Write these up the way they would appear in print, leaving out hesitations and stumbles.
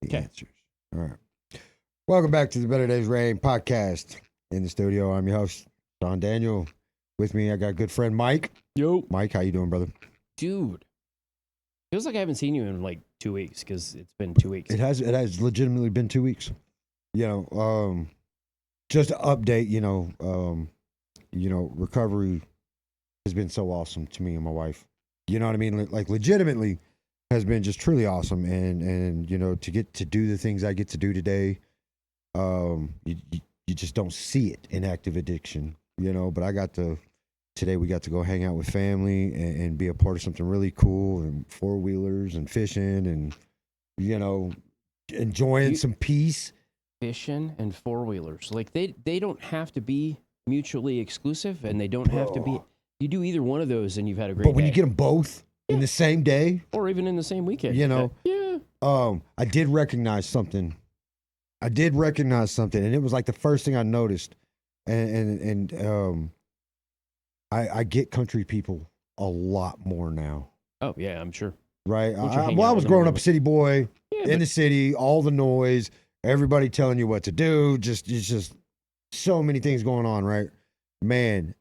The Okay. answers. All right. Welcome back to the Better Days Rain podcast. In the studio, I'm your host, Sean Daniel. With me, I got good friend Mike. Yo. Mike, how you doing, brother? Dude. Feels like I haven't seen you in like 2 weeks because it's been 2 weeks. It has legitimately been 2 weeks. Just to update, recovery has been so awesome to me and my wife. You know what I mean? Like legitimately has been just truly awesome. And to get to do the things I get to do today, you just don't see it in active addiction, but today we got to go hang out with family and be a part of something really cool and four-wheelers and fishing and, enjoying some peace. Fishing and four-wheelers. Like they don't have to be mutually exclusive and they don't have to be. You do either one of those and you've had a great day. But when you get them both in the same day. Or even in the same weekend. Yeah. I did recognize something. And it was like the first thing I noticed. And I get country people a lot more now. Oh, yeah, I'm sure. Right? I was growing up a city boy in the city, all the noise, everybody telling you what to do. It's just so many things going on, right? Man,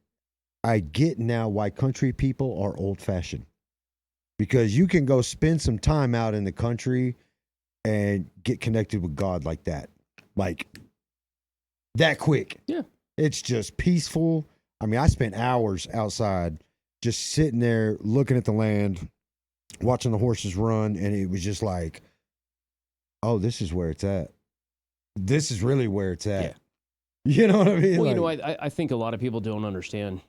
I get now why country people are old-fashioned. Because you can go spend some time out in the country and get connected with God like that. Like, that quick. Yeah. It's just peaceful. I mean, I spent hours outside just sitting there looking at the land, watching the horses run, and it was just like, oh, this is where it's at. This is really where it's at. Yeah. You know what I mean? Well, I think a lot of people don't understand.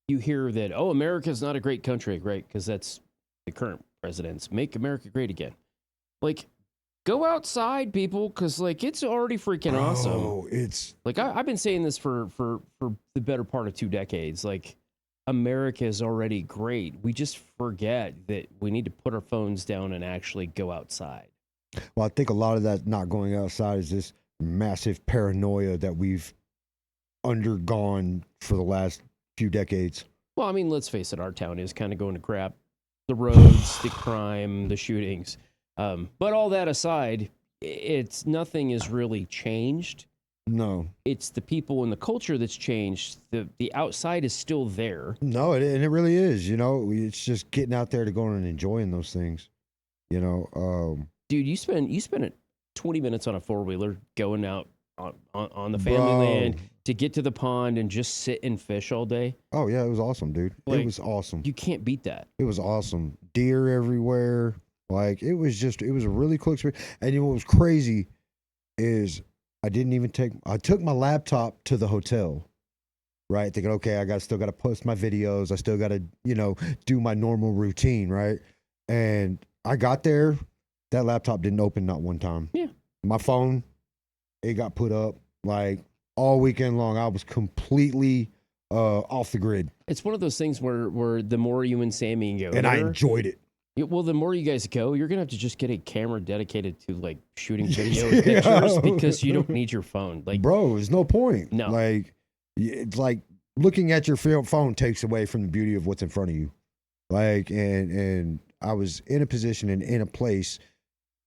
You hear that, oh, America's not a great country, right? Because that's the current president's make America great again. Like, go outside, people, because like it's already freaking awesome. Oh, it's like I've been saying this for the better part of 2 decades. Like, America is already great. We just forget that we need to put our phones down and actually go outside. Well, I think a lot of that not going outside is this massive paranoia that we've undergone for the last few decades. Well, I mean, let's face it, our town is kind of going to crap. The roads, the crime, the shootings. But all that aside, nothing has really changed. No. It's the people and the culture that's changed. The outside is still there. No, and it really is. It's just getting out there to go and enjoying those things. Dude, you spent 20 minutes on a four-wheeler going out on the family land to get to the pond and just sit and fish all day. Oh yeah, it was awesome, dude. Like, it was awesome. You can't beat that. It was awesome. Deer everywhere. Like, it was a really cool experience. And what was crazy is I took my laptop to the hotel, right? Thinking, okay, I still got to post my videos. I still got to, do my normal routine, right? And I got there, that laptop didn't open not one time. Yeah. My phone, it got put up like all weekend long. I was completely off the grid. It's one of those things where the more you and Sammy go, and I enjoyed it. Well, the more you guys go, you're gonna have to just get a camera dedicated to like shooting video and pictures because you don't need your phone. Like, bro, there's no point. No, like, it's like looking at your phone takes away from the beauty of what's in front of you. Like, and I was in a position and in a place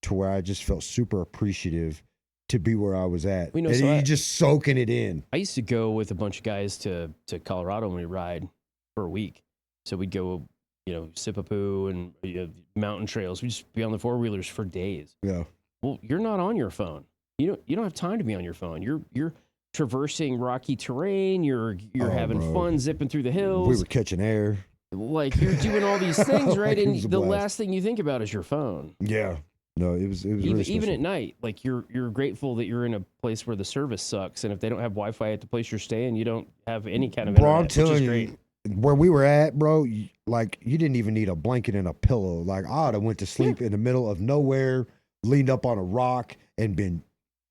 to where I just felt super appreciative to be where I was at. And you just soaking it in. I used to go with a bunch of guys to Colorado when we ride for a week. So we'd go, Sipapoo and mountain trails. We'd just be on the four-wheelers for days. Yeah. Well, you're not on your phone. You don't have time to be on your phone. You're traversing rocky terrain. You're having fun zipping through the hills. We were catching air. Like, you're doing all these things, right? Like, and the last thing you think about is your phone. Yeah. No, it was even at night. Like, you're grateful that you're in a place where the service sucks, and if they don't have Wi-Fi at the place you're staying, you don't have any kind of internet, I'm telling which is you, great. Where we were at, bro, like, you didn't even need a blanket and a pillow. Like, I would have went to sleep in the middle of nowhere, leaned up on a rock, and been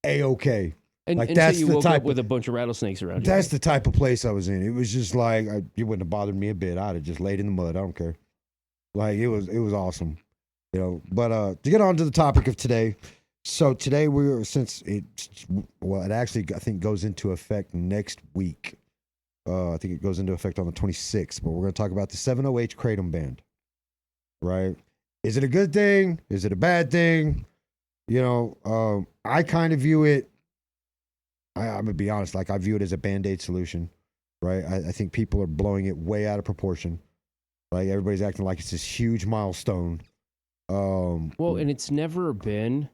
A-okay. And like, until you woke up with a bunch of rattlesnakes around you. That's the type of place I was in. It was just like, it wouldn't have bothered me a bit. I'd have just laid in the mud. I don't care. Like, it was awesome. But to get on to the topic of today, so today it actually, I think, goes into effect next week. I think it goes into effect on the 26th, but we're going to talk about the 708 Kratom ban, right? Is it a good thing? Is it a bad thing? I kind of view it. I'm gonna be honest. Like I view it as a band-aid solution, right? I think people are blowing it way out of proportion. Like everybody's acting like it's this huge milestone. Well, and it's never been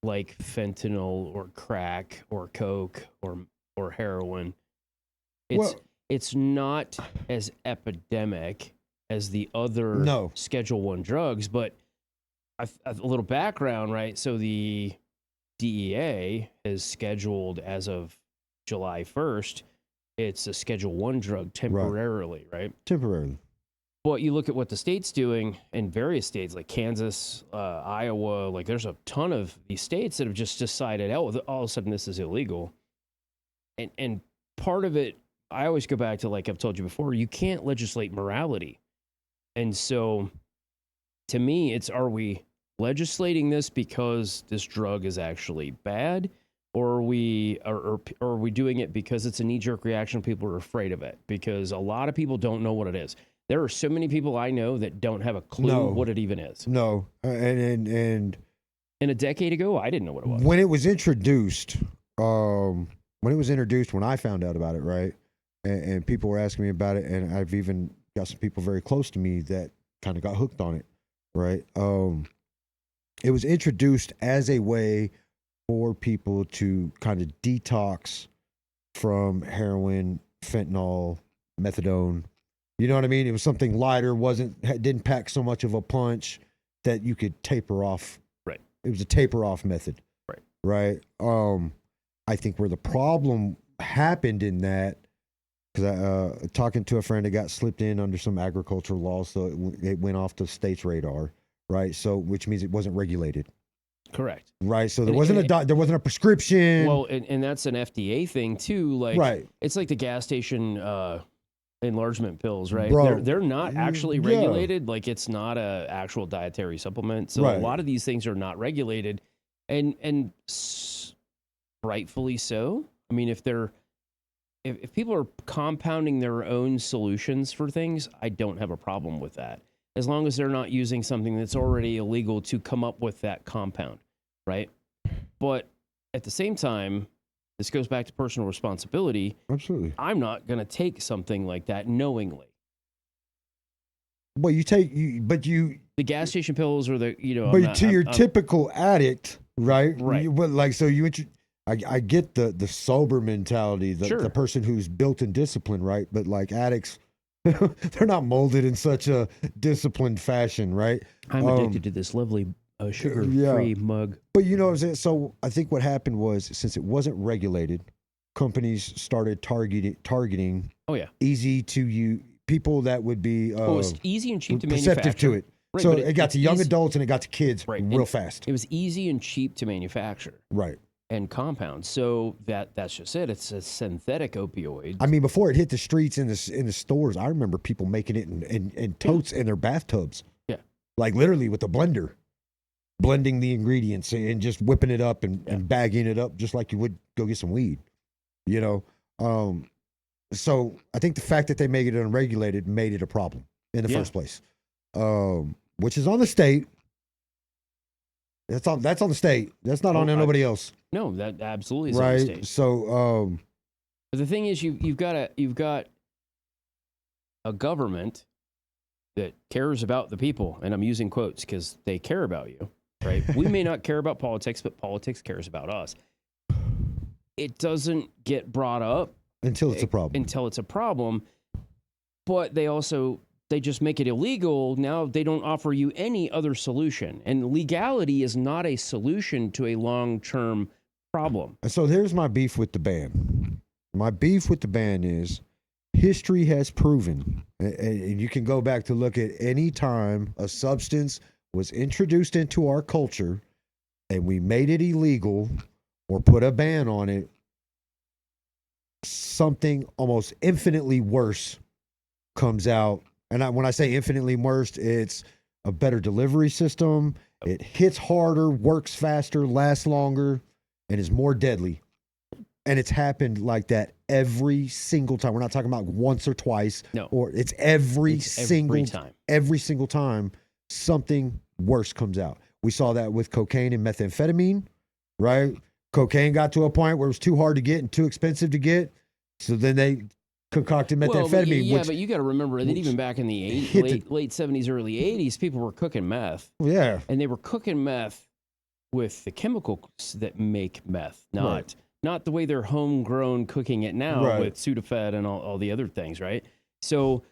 like fentanyl or crack or coke or heroin. It's not as epidemic as the other Schedule 1 drugs, but a little background, right? So the DEA has scheduled as of July 1st, it's a Schedule 1 drug temporarily, right? Temporarily. But you look at what the state's doing in various states like Kansas, Iowa, like there's a ton of these states that have just decided, oh, all of a sudden this is illegal. And part of it, I always go back to, like I've told you before, you can't legislate morality. And so to me, are we legislating this because this drug is actually bad? Or are we doing it because it's a knee-jerk reaction? People are afraid of it because a lot of people don't know what it is. There are so many people I know that don't have a clue what it even is. No, and a decade ago, I didn't know what it was. When it was introduced, when I found out about it, right, and people were asking me about it, and I've even got some people very close to me that kind of got hooked on it, right? It was introduced as a way for people to kind of detox from heroin, fentanyl, methadone. You know what I mean? It was something lighter, didn't pack so much of a punch that you could taper off. Right. It was a taper off method. Right. Right. I think where the problem happened in that, because talking to a friend that got slipped in under some agricultural laws, so it went off the state's radar, right? So which means it wasn't regulated. Correct. Right. So there wasn't a prescription. Well, and that's an FDA thing too. Like, it's like the gas station enlargement pills, right? Bro, they're not actually regulated. Like it's not a actual dietary supplement. So a lot of these things are not regulated, and rightfully so. I mean, if people are compounding their own solutions for things, I don't have a problem with that. As long as they're not using something that's already illegal to come up with that compound, right? But at the same time, this goes back to personal responsibility. Absolutely. I'm not going to take something like that knowingly. Well, the gas station pills or your typical addict, right? Right. I get the sober mentality, the person who's built in discipline, right? But like addicts, they're not molded in such a disciplined fashion, right? I'm addicted to this lovely sugar-free mug. But you know what I'm saying? So I think what happened was, since it wasn't regulated, companies started targeting easy to use people that would be it's easy and cheap to perceptive manufacture. to it. Right, so it got to young adults and it got to kids real fast. It was easy and cheap to manufacture. Right. And compounds. So that's just it. It's a synthetic opioid. I mean, before it hit the streets in the stores, I remember people making it in totes in their bathtubs. Yeah. Like literally with a blender, blending the ingredients and just whipping it up and bagging it up just like you would go get some weed, you know? So I think the fact that they made it unregulated made it a problem in the first place, which is on the state. That's on the state. That's not on nobody else. No, that absolutely is right. On the state. So, but the thing is, you've got a government that cares about the people, and I'm using quotes because they care about you, right? We may not care about politics, but politics cares about us. It doesn't get brought up until it's a problem. But they just make it illegal. Now they don't offer you any other solution. And legality is not a solution to a long-term problem. So here's my beef with the ban. My beef with the ban is history has proven, and you can go back to look at any time a substance was introduced into our culture and we made it illegal or put a ban on it, something almost infinitely worse comes out. And when I say infinitely worse, it's a better delivery system. It hits harder, works faster, lasts longer, and is more deadly. And it's happened like that every single time. We're not talking about once or twice. No. Or it's every single time something worse comes out. We saw that with cocaine and methamphetamine, right? Cocaine got to a point where it was too hard to get and too expensive to get. So then they concocted methamphetamine. But you got to remember that even back in the late 70s, early 80s, people were cooking meth. Yeah. And they were cooking meth with the chemicals that make meth, not the way they're homegrown cooking it now with Sudafed and all the other things, right? So,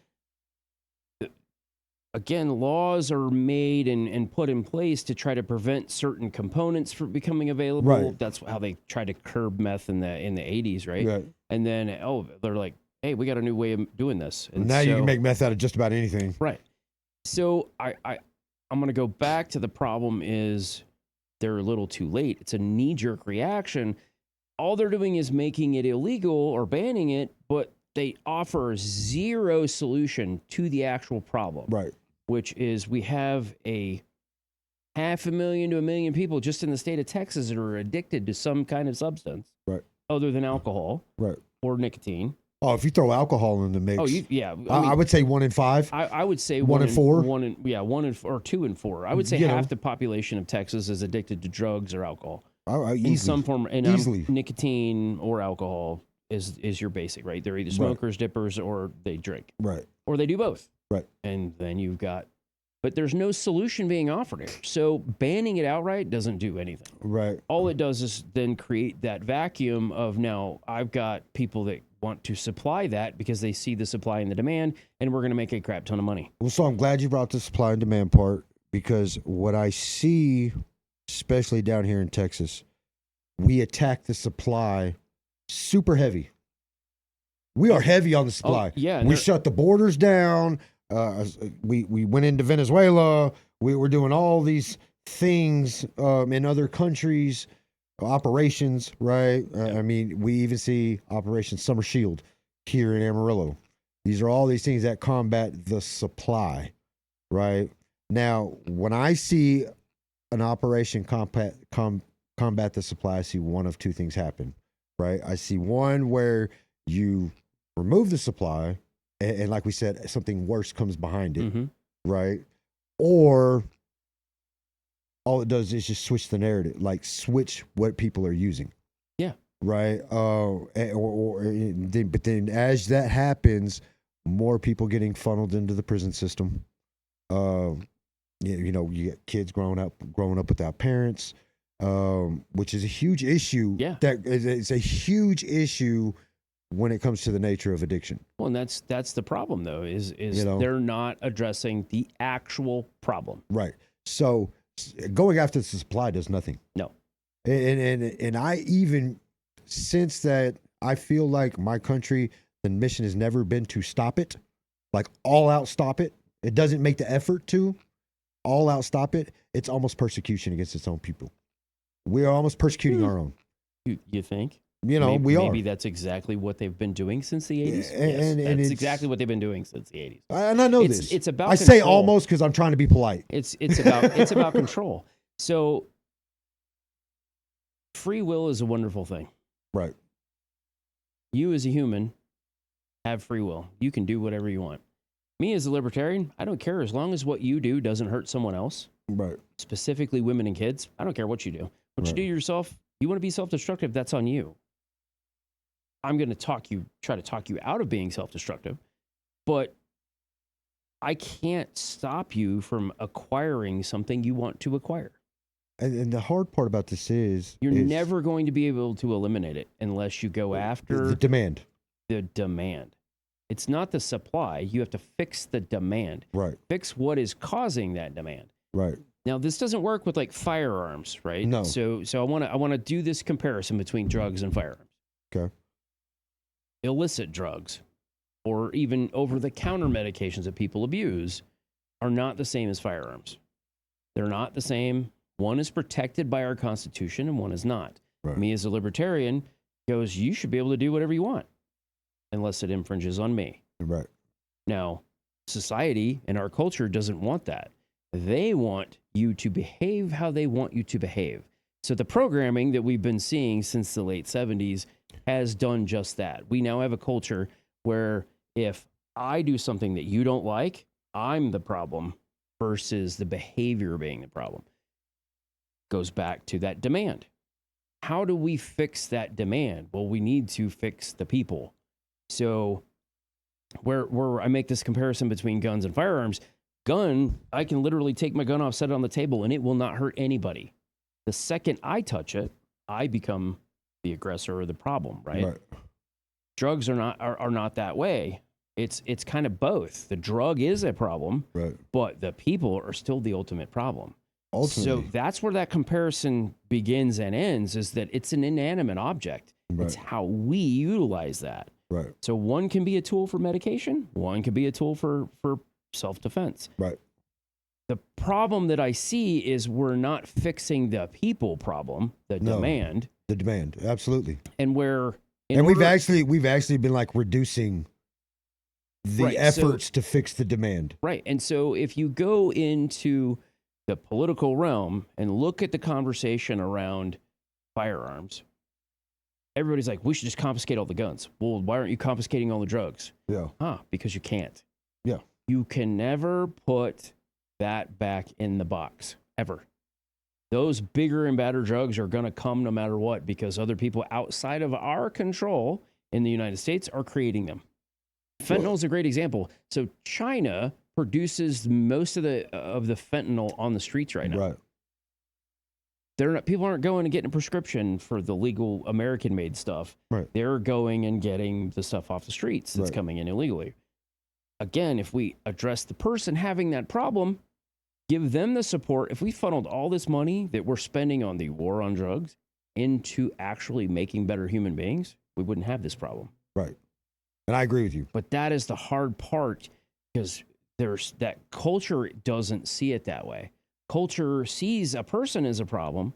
again, laws are made and put in place to try to prevent certain components from becoming available. Right. That's how they tried to curb meth in the 80s, right? Right. And then, they're like, hey, we got a new way of doing this. And now you can make meth out of just about anything. Right. So I'm going to go back to the problem is they're a little too late. It's a knee-jerk reaction. All they're doing is making it illegal or banning it, but they offer zero solution to the actual problem. Right. Which is we have a 500,000 to 1 million people just in the state of Texas that are addicted to some kind of substance. Right. Other than alcohol. Right. Or nicotine. Oh, if you throw alcohol in the mix. I would say 1 in 5. I would say 1 in 4. 1 in or 2 in 4. I would say half the population of Texas is addicted to drugs or alcohol. In some form, and nicotine or alcohol is your basic, right? They're either smokers, dippers, or they drink. Right. Or they do both. Right. And then you've got, but there's no solution being offered here. So banning it outright doesn't do anything. Right. All it does is then create that vacuum of now I've got people that want to supply that because they see the supply and the demand, and we're going to make a crap ton of money. Well, so I'm glad you brought the supply and demand part, because what I see, especially down here in Texas, we attack the supply super heavy. We are heavy on the supply. We shut the borders down. We went into Venezuela. We were doing all these things in other countries, operations, right? I mean, we even see Operation Summer Shield here in Amarillo. These are all these things that combat the supply, right? Now, when I see an operation combat the supply, I see one of two things happen, right? I see one where you remove the supply, and like we said, something worse comes behind it, right? Or all it does is just switch the narrative, like switch what people are using. Yeah. Right. But then as that happens, more people getting funneled into the prison system. You get kids growing up without parents, which is a huge issue. Yeah. It's a huge issue when it comes to the nature of addiction. Well, and that's the problem, though, is they're not addressing the actual problem. Right. So going after the supply does nothing. No. And I even sense that I feel like my country, the mission has never been to stop it, like all out stop it. It doesn't make the effort to all out stop it. It's almost persecution against its own people. We are almost persecuting our own. You think? We are. Maybe that's exactly what they've been doing since the 80s. And that's exactly what they've been doing since the 80s. And I know this. It's about I control. say almost because I'm trying to be polite. It's about control. So free will is a wonderful thing. Right. You as a human have free will. You can do whatever you want. Me as a libertarian, I don't care as long as what you do doesn't hurt someone else. Right. Specifically women and kids. I don't care what you do. What you do yourself, you want to be self-destructive, that's on you. I'm going to try to talk you out of being self-destructive, but I can't stop you from acquiring something you want to acquire. And the hard part about this is you're never going to be able to eliminate it unless you go after the demand. The demand. It's not the supply. You have to fix the demand. Right. Fix what is causing that demand. Right. Now, this doesn't work with like firearms, right? No. So I want to do this comparison between drugs and firearms. Okay. Illicit drugs or even over-the-counter medications that people abuse are not the same as firearms. They're not the same. One is protected by our Constitution and one is not. Right. Me as a libertarian goes, you should be able to do whatever you want unless it infringes on me. Right. Now, society and our culture doesn't want that. They want you to behave how they want you to behave. So the programming that we've been seeing since the late 70s has done just that. We now have a culture where if I do something that you don't like, I'm the problem versus the behavior being the problem. goes back to that demand. How do we fix that demand? Well, we need to fix the people. So where I make this comparison between guns and firearms, I can literally take my gun off, set it on the table, and it will not hurt anybody. The second I touch it, I become the aggressor or the problem, right? Drugs are not that way. It's kind of both. The drug is a problem, but the people are still the ultimate problem. So that's where that comparison begins and ends, is that it's an inanimate object. It's how we utilize that. So one can be a tool for medication. One can be a tool for self-defense. The problem that I see is we're not fixing the people problem, demand. The demand, absolutely. And we've actually been like reducing the efforts to fix the demand. Right. And so if you go into the political realm and look at the conversation around firearms, everybody's like, we should just confiscate all the guns. Well, why aren't you confiscating all the drugs? Because you can't. You can never put that back in the box, ever. Those bigger and badder drugs are going to come no matter what, because other people outside of our control in the United States are creating them. Fentanyl is a great example. So China produces most of the fentanyl on the streets right now. People aren't going and getting a prescription for the legal American-made stuff. They're going and getting the stuff off the streets that's coming in illegally. Again, if we address the person having that problem, give them the support. If we funneled all this money that we're spending on the war on drugs into actually making better human beings, we wouldn't have this problem. And I agree with you. But that is the hard part, because there's that culture doesn't see it that way. Culture sees a person as a problem,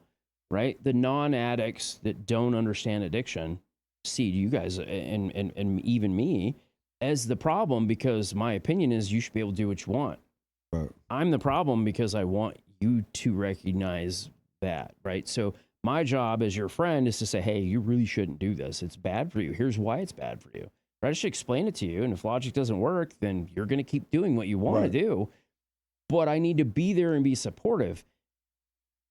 right? The non-addicts that don't understand addiction see you guys and even me as the problem, because my opinion is you should be able to do what you want. I'm the problem because I want you to recognize that, right? So my job as your friend is to say, hey, you really shouldn't do this. It's bad for you. Here's why it's bad for you. Right? I should explain it to you. And if logic doesn't work, then you're going to keep doing what you want to do. But I need to be there and be supportive.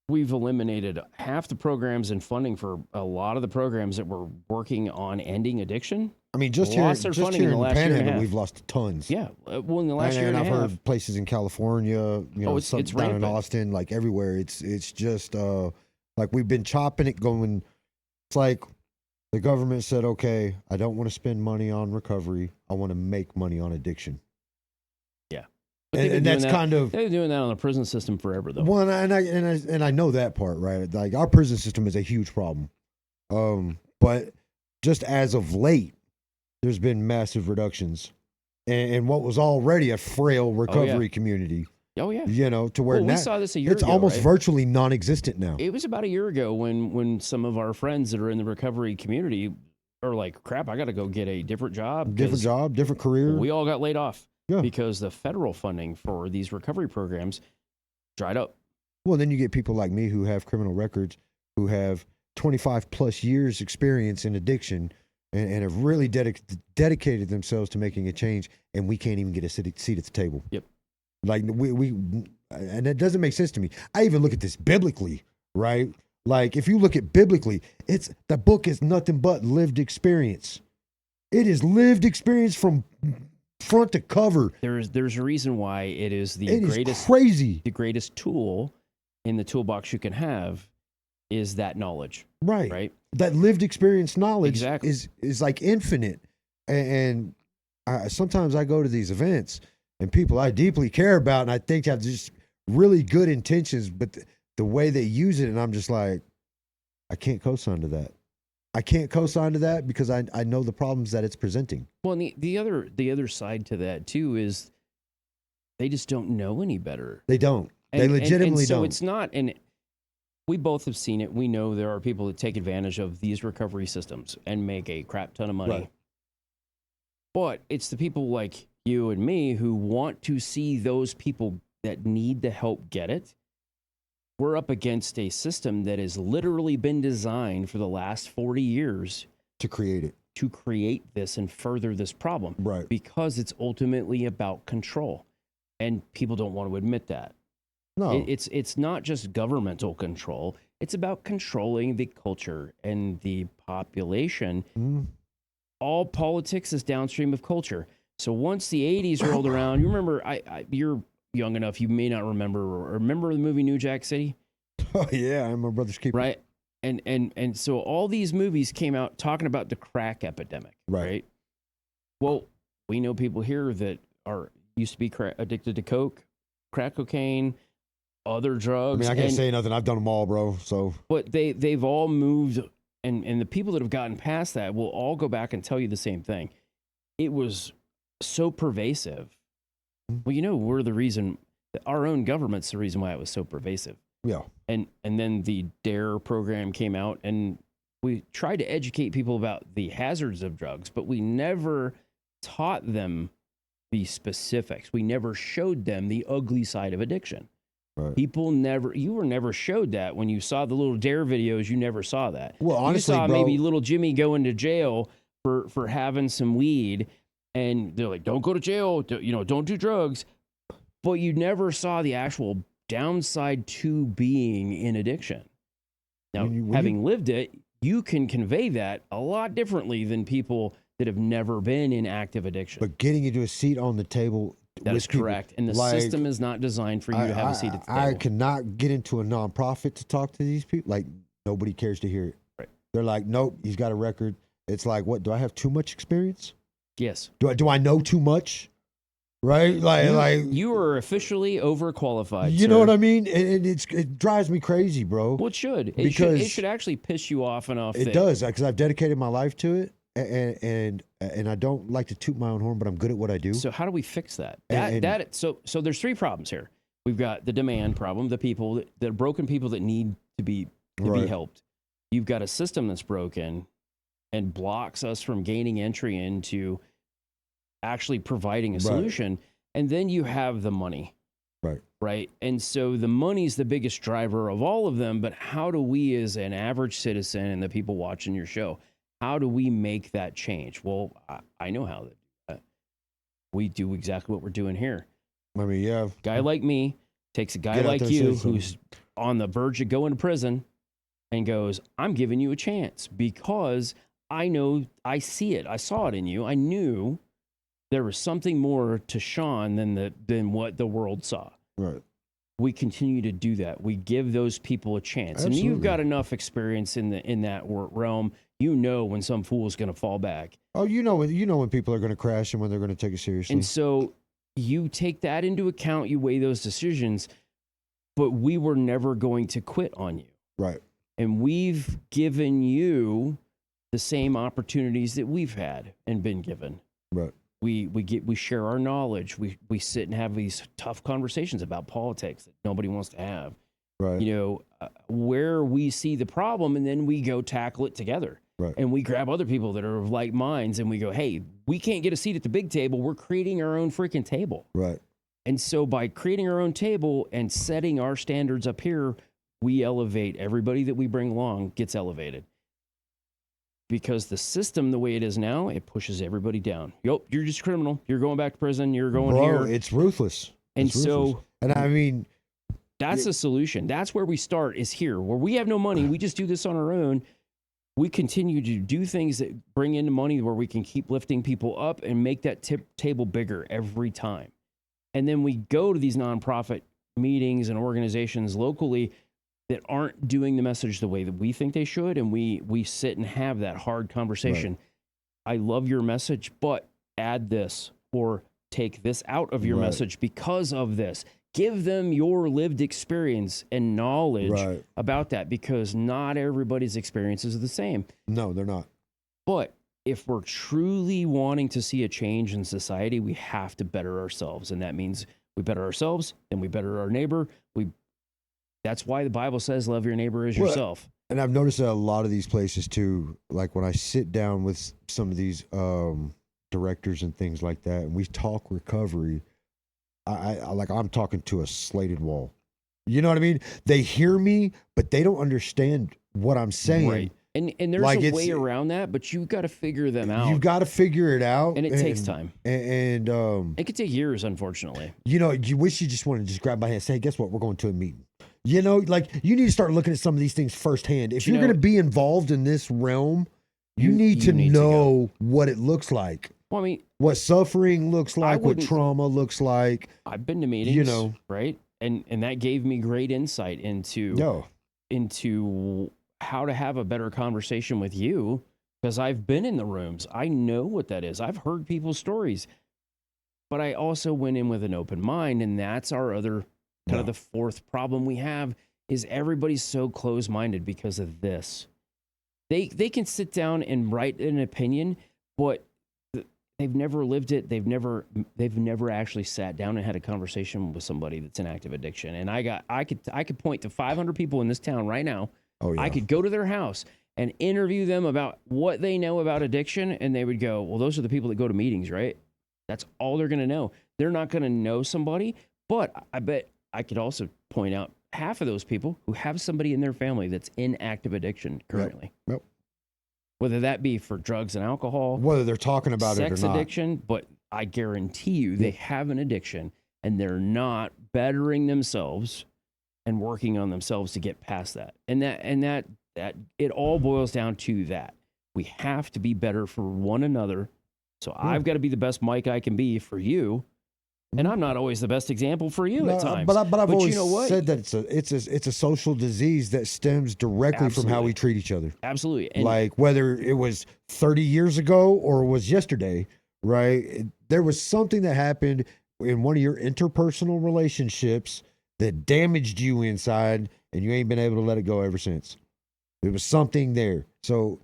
We've eliminated half the programs and funding for a lot of the programs that were working on ending addiction. I mean, just here in the Panhandle, we've lost tons. Well, in the last year and a half. I've heard places in California, it's down rampant. In Austin, like everywhere. It's just like we've been chopping it going. It's like the government said, okay, I don't want to spend money on recovery. I want to make money on addiction. And that's kind of, they've been doing that on the prison system forever, though. Well, and I know that part, right? Like our prison system is a huge problem. But just as of late, there's been massive reductions, and what was already a frail recovery community. To where we saw this a year ago. It's almost virtually non-existent now. It was about a year ago when some of our friends that are in the recovery community are like, crap, I got to go get a different job. Different career. We all got laid off because the federal funding for these recovery programs dried up. Well, then you get people like me who have criminal records, who have 25 plus years experience in addiction, and have really dedicated themselves to making a change, and we can't even get a seat at the table. Like we and that doesn't make sense to me. I even look at this biblically, right? Like if you look at biblically, the book is nothing but lived experience. It is lived experience from front to cover. There's a reason why it is greatest crazy. The greatest tool in the toolbox you can have is that knowledge. Right. That lived experience knowledge is like infinite. And sometimes I go to these events and people I deeply care about and I think have just really good intentions, but the way they use it, and I'm just like, I can't co-sign to that. I can't co-sign to that because I know the problems that it's presenting. Well, and the other side to that too is they just don't know any better. They don't. They legitimately so don't. It's not, and we both have seen it. We know there are people that take advantage of these recovery systems and make a crap ton of money. Right. But it's the people like you and me who want to see those people that need the help get it. We're up against a system that has literally been designed for the last 40 years to create this and further this problem. Right. Because it's ultimately about control. And people don't want to admit that. No. It's not just governmental control. It's about controlling the culture and the population. Mm. All politics is downstream of culture. So once the 80s rolled around, you remember, you're young enough, you may not remember the movie New Jack City? Oh, yeah, I'm my brother's keeper. Right. And so all these movies came out talking about the crack epidemic, right? Well, we know people here that used to be addicted to coke, crack cocaine, other drugs. I mean, I can't say nothing. I've done them all, bro. So, but they've all moved, and the people that have gotten past that will all go back and tell you the same thing. It was so pervasive. Well, we're the reason. Our own government's the reason why it was so pervasive. Yeah. And then the DARE program came out, and we tried to educate people about the hazards of drugs, but we never taught them the specifics. We never showed them the ugly side of addiction. Right. You were never showed that. When you saw the little DARE videos, you never saw that. Well, honestly, you saw bro, maybe little Jimmy going to jail for having some weed, and they're like, don't go to jail, don't do drugs. But you never saw the actual downside to being in addiction. Now, having lived it, you can convey that a lot differently than people that have never been in active addiction. But getting into a seat on the table. That is correct. And the system is not designed for you to have a seat at the table. I cannot get into a nonprofit to talk to these people. Like, nobody cares to hear it. Right. They're like, nope, he's got a record. It's like, what? Do I have too much experience? Yes. Do I know too much? Right? Like you are officially overqualified. You know what I mean? And it drives me crazy, bro. Well, it should. Because it should actually piss you off enough. It does, because I've dedicated my life to it. And I don't like to toot my own horn, but I'm good at what I do. So how do we fix that? So there's three problems here. We've got the demand problem, the people, the broken people that need to be helped. You've got a system that's broken and blocks us from gaining entry into actually providing a solution. And then you have the money. Right. And so the money's the biggest driver of all of them. But how do we, as an average citizen and the people watching your show, how do we make that change? Well, I know how to do that. We do exactly what we're doing here. I mean, yeah. Guy like me takes a guy like you who's on the verge of going to prison and goes, I'm giving you a chance because I know, I see it. I saw it in you. I knew there was something more to Sean than what the world saw. Right. We continue to do that. We give those people a chance. Absolutely. And you've got enough experience in that realm. You know when some fool is going to fall back. Oh, you know when people are going to crash and when they're going to take it seriously. And so you take that into account. You weigh those decisions. But we were never going to quit on you. Right. And we've given you the same opportunities that we've had and been given. Right. We share our knowledge. We sit and have these tough conversations about politics that nobody wants to have. Right. Where we see the problem, and then we go tackle it together. Right. And we grab other people that are of like minds, and we go, hey, we can't get a seat at the big table. We're creating our own freaking table. Right. And so by creating our own table and setting our standards up here, we elevate everybody that we bring along gets elevated. Because the system, the way it is now, it pushes everybody down. Yep, you're just a criminal. You're going back to prison. You're going here. It's ruthless. And I mean, that's the solution. That's where we start, is here. Where we have no money, we just do this on our own. We continue to do things that bring in money where we can keep lifting people up and make that table bigger every time. And then we go to these nonprofit meetings and organizations locally that aren't doing the message the way that we think they should, and we sit and have that hard conversation. Right. I love your message, but add this or take this out of your message because of this. Give them your lived experience and knowledge about that, because not everybody's experiences are the same. No, they're not. But if we're truly wanting to see a change in society, we have to better ourselves, and that means we better ourselves, then we better our neighbor. That's why the Bible says, love your neighbor as yourself. And I've noticed that a lot of these places too, like when I sit down with some of these directors and things like that, and we talk recovery, I'm talking to a slated wall. You know what I mean? They hear me, but they don't understand what I'm saying And there's Like, a way around that, but you've got to figure them out. You've got to figure it out. And it takes time. And it could take years, unfortunately. you know, you wish you just wanted to just grab my hand and say, hey, guess what? We're going to a meeting. You know, like, you need to start looking at some of these things firsthand. If you're going to be involved in this realm, you need to know what it looks like. Well, I mean, what suffering looks like, what trauma looks like. I've been to meetings, you know, right? And that gave me great insight into how to have a better conversation with you, because I've been in the rooms. I know what that is. I've heard people's stories, but I also went in with an open mind, and that's our other kind of the fourth problem we have is everybody's so close-minded because of this. They can sit down and write an opinion, but they've never lived it. They've never actually sat down and had a conversation with somebody that's in active addiction. And I could point to 500 people in this town right now. Oh, yeah. I could go to their house and interview them about what they know about addiction, and they would go, well, those are the people that go to meetings, right? That's all they're going to know. They're not going to know somebody, but I bet I could also point out half of those people who have somebody in their family that's in active addiction currently. Yep. Whether that be for drugs and alcohol, whether they're talking about it or not. Sex addiction, but I guarantee you they have an addiction and they're not bettering themselves and working on themselves to get past that. And that it all boils down to that. We have to be better for one another. So I've got to be the best Mike I can be for you. And I'm not always the best example for you at times. But I've always said that it's a social disease that stems directly from how we treat each other. Absolutely. And like whether it was 30 years ago or was yesterday, right? There was something that happened in one of your interpersonal relationships that damaged you inside, and you ain't been able to let it go ever since. There was something there. So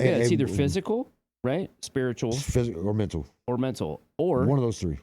yeah, it's either physical, right? Spiritual, or mental. Or one of those three.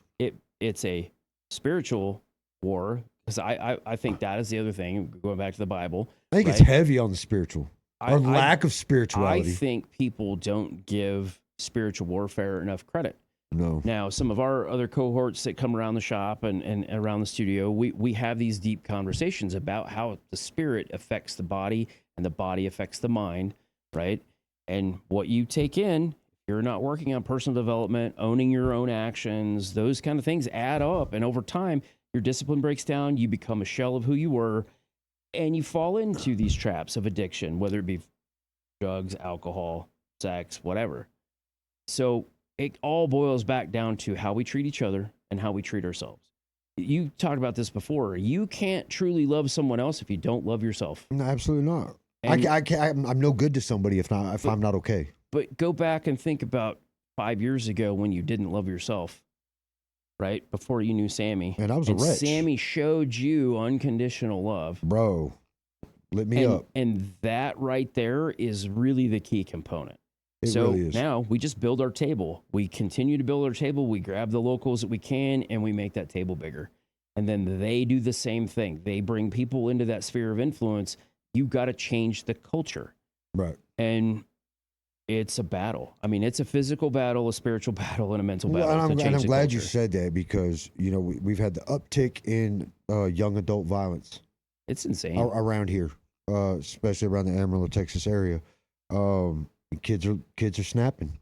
It's a spiritual war, because I think that is the other thing, going back to the Bible. I think it's heavy on the spiritual, or lack of spirituality. I think people don't give spiritual warfare enough credit. No. Now, some of our other cohorts that come around the shop and around the studio, we have these deep conversations about how the spirit affects the body and the body affects the mind, right? And what you take in, you're not working on personal development, owning your own actions, those kind of things add up. And over time, your discipline breaks down, you become a shell of who you were, and you fall into these traps of addiction, whether it be drugs, alcohol, sex, whatever. So it all boils back down to how we treat each other and how we treat ourselves. You talked about this before. You can't truly love someone else if you don't love yourself. No, absolutely not. I'm no good to somebody if I'm not okay. But go back and think about 5 years ago when you didn't love yourself, right? Before you knew Sammy. And I was a wretch. Sammy showed you unconditional love. Bro, lit me up. And that right there is really the key component. It really is. Now we just build our table. We continue to build our table. We grab the locals that we can, and we make that table bigger. And then they do the same thing. They bring people into that sphere of influence. You've got to change the culture. Right. And it's a battle. I mean, it's a physical battle, a spiritual battle, and a mental battle. And I'm glad you said that, because, you know, we've had the uptick in young adult violence. It's insane. Around here, especially around the Amarillo, Texas area. Kids are snapping.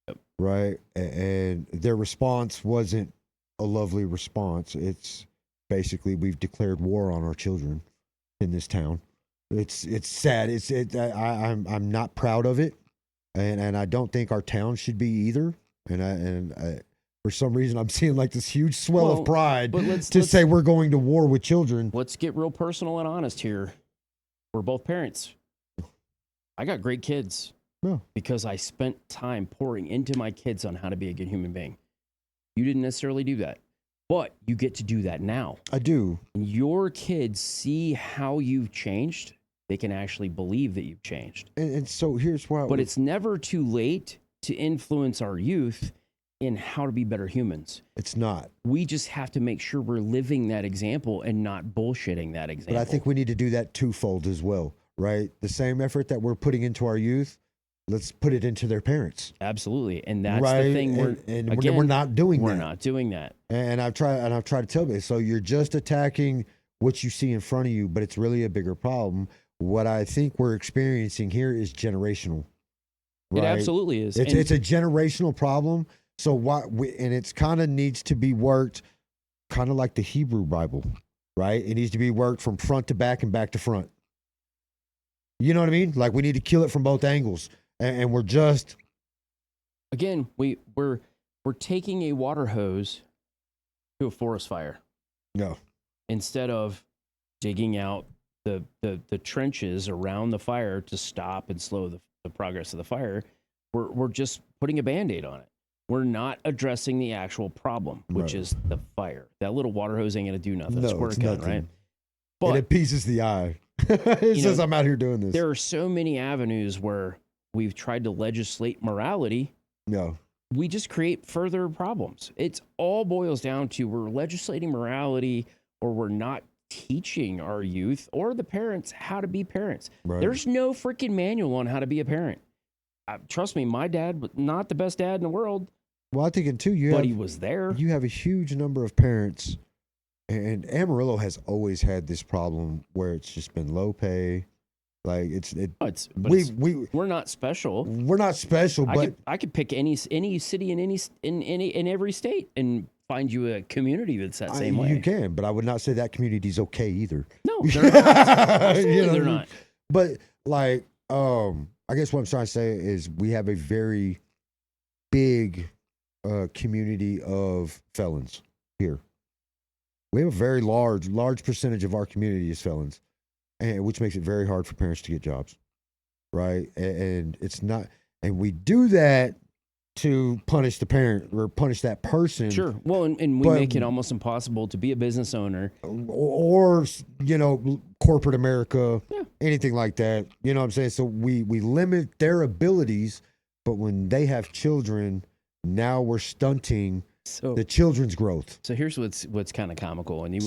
Yep. Right? And their response wasn't a lovely response. It's basically, we've declared war on our children in this town. It's sad. I'm not proud of it. And I don't think our town should be either. And I, for some reason, I'm seeing like this huge swell of pride to say we're going to war with children. Let's get real personal and honest here. We're both parents. I got great kids because I spent time pouring into my kids on how to be a good human being. You didn't necessarily do that, but you get to do that now. I do. And your kids see how you've changed. They can actually believe that you've changed. And so here's why. But it's never too late to influence our youth in how to be better humans. It's not. We just have to make sure we're living that example and not bullshitting that example. But I think we need to do that twofold as well, right? The same effort that we're putting into our youth, let's put it into their parents. Absolutely. And that's the thing. We're not doing that. We're not doing that. And I've tried to tell you, so you're just attacking what you see in front of you, but it's really a bigger problem. What I think we're experiencing here is generational. It Right? absolutely is. It's a generational problem. So and it's kind of needs to be worked, kind of like the Hebrew Bible, right? It needs to be worked from front to back and back to front. You know what I mean? Like we need to kill it from both angles, and we're just again, we're taking a water hose to a forest fire. No. Instead of digging out the trenches around the fire to stop and slow the progress of the fire, we're just putting a Band-Aid on it. We're not addressing the actual problem, which is the fire. That little water hose ain't gonna do nothing. No, Squirt it's gun, nothing. right? But But it pieces the eye. It says I'm out here doing this. there are so many avenues where we've tried to legislate morality. No. We just create further problems. It's all boils down to we're legislating morality, or we're not teaching our youth or the parents how to be parents. Right. There's no freaking manual on how to be a parent. Trust me, my dad was not the best dad in the world. Well, I think too, he was there. You have a huge number of parents, and Amarillo has always had this problem where it's just been low pay. Like we're not special. We're not special, but I could pick any city in every state and find you a community that's that same way. You can, but I would not say that community's okay either. No, they're not. Absolutely, they're not. But like, I guess what I'm trying to say is we have a very big community of felons here. We have a very large percentage of our community is felons, and which makes it very hard for parents to get jobs, right? And it's not, and we do that to punish the parent or punish that person. Sure. Well, and we make it almost impossible to be a business owner, or corporate America, anything like that. You know what I'm saying? So we limit their abilities, but when they have children, now we're stunting the children's growth. So here's what's kind of comical, and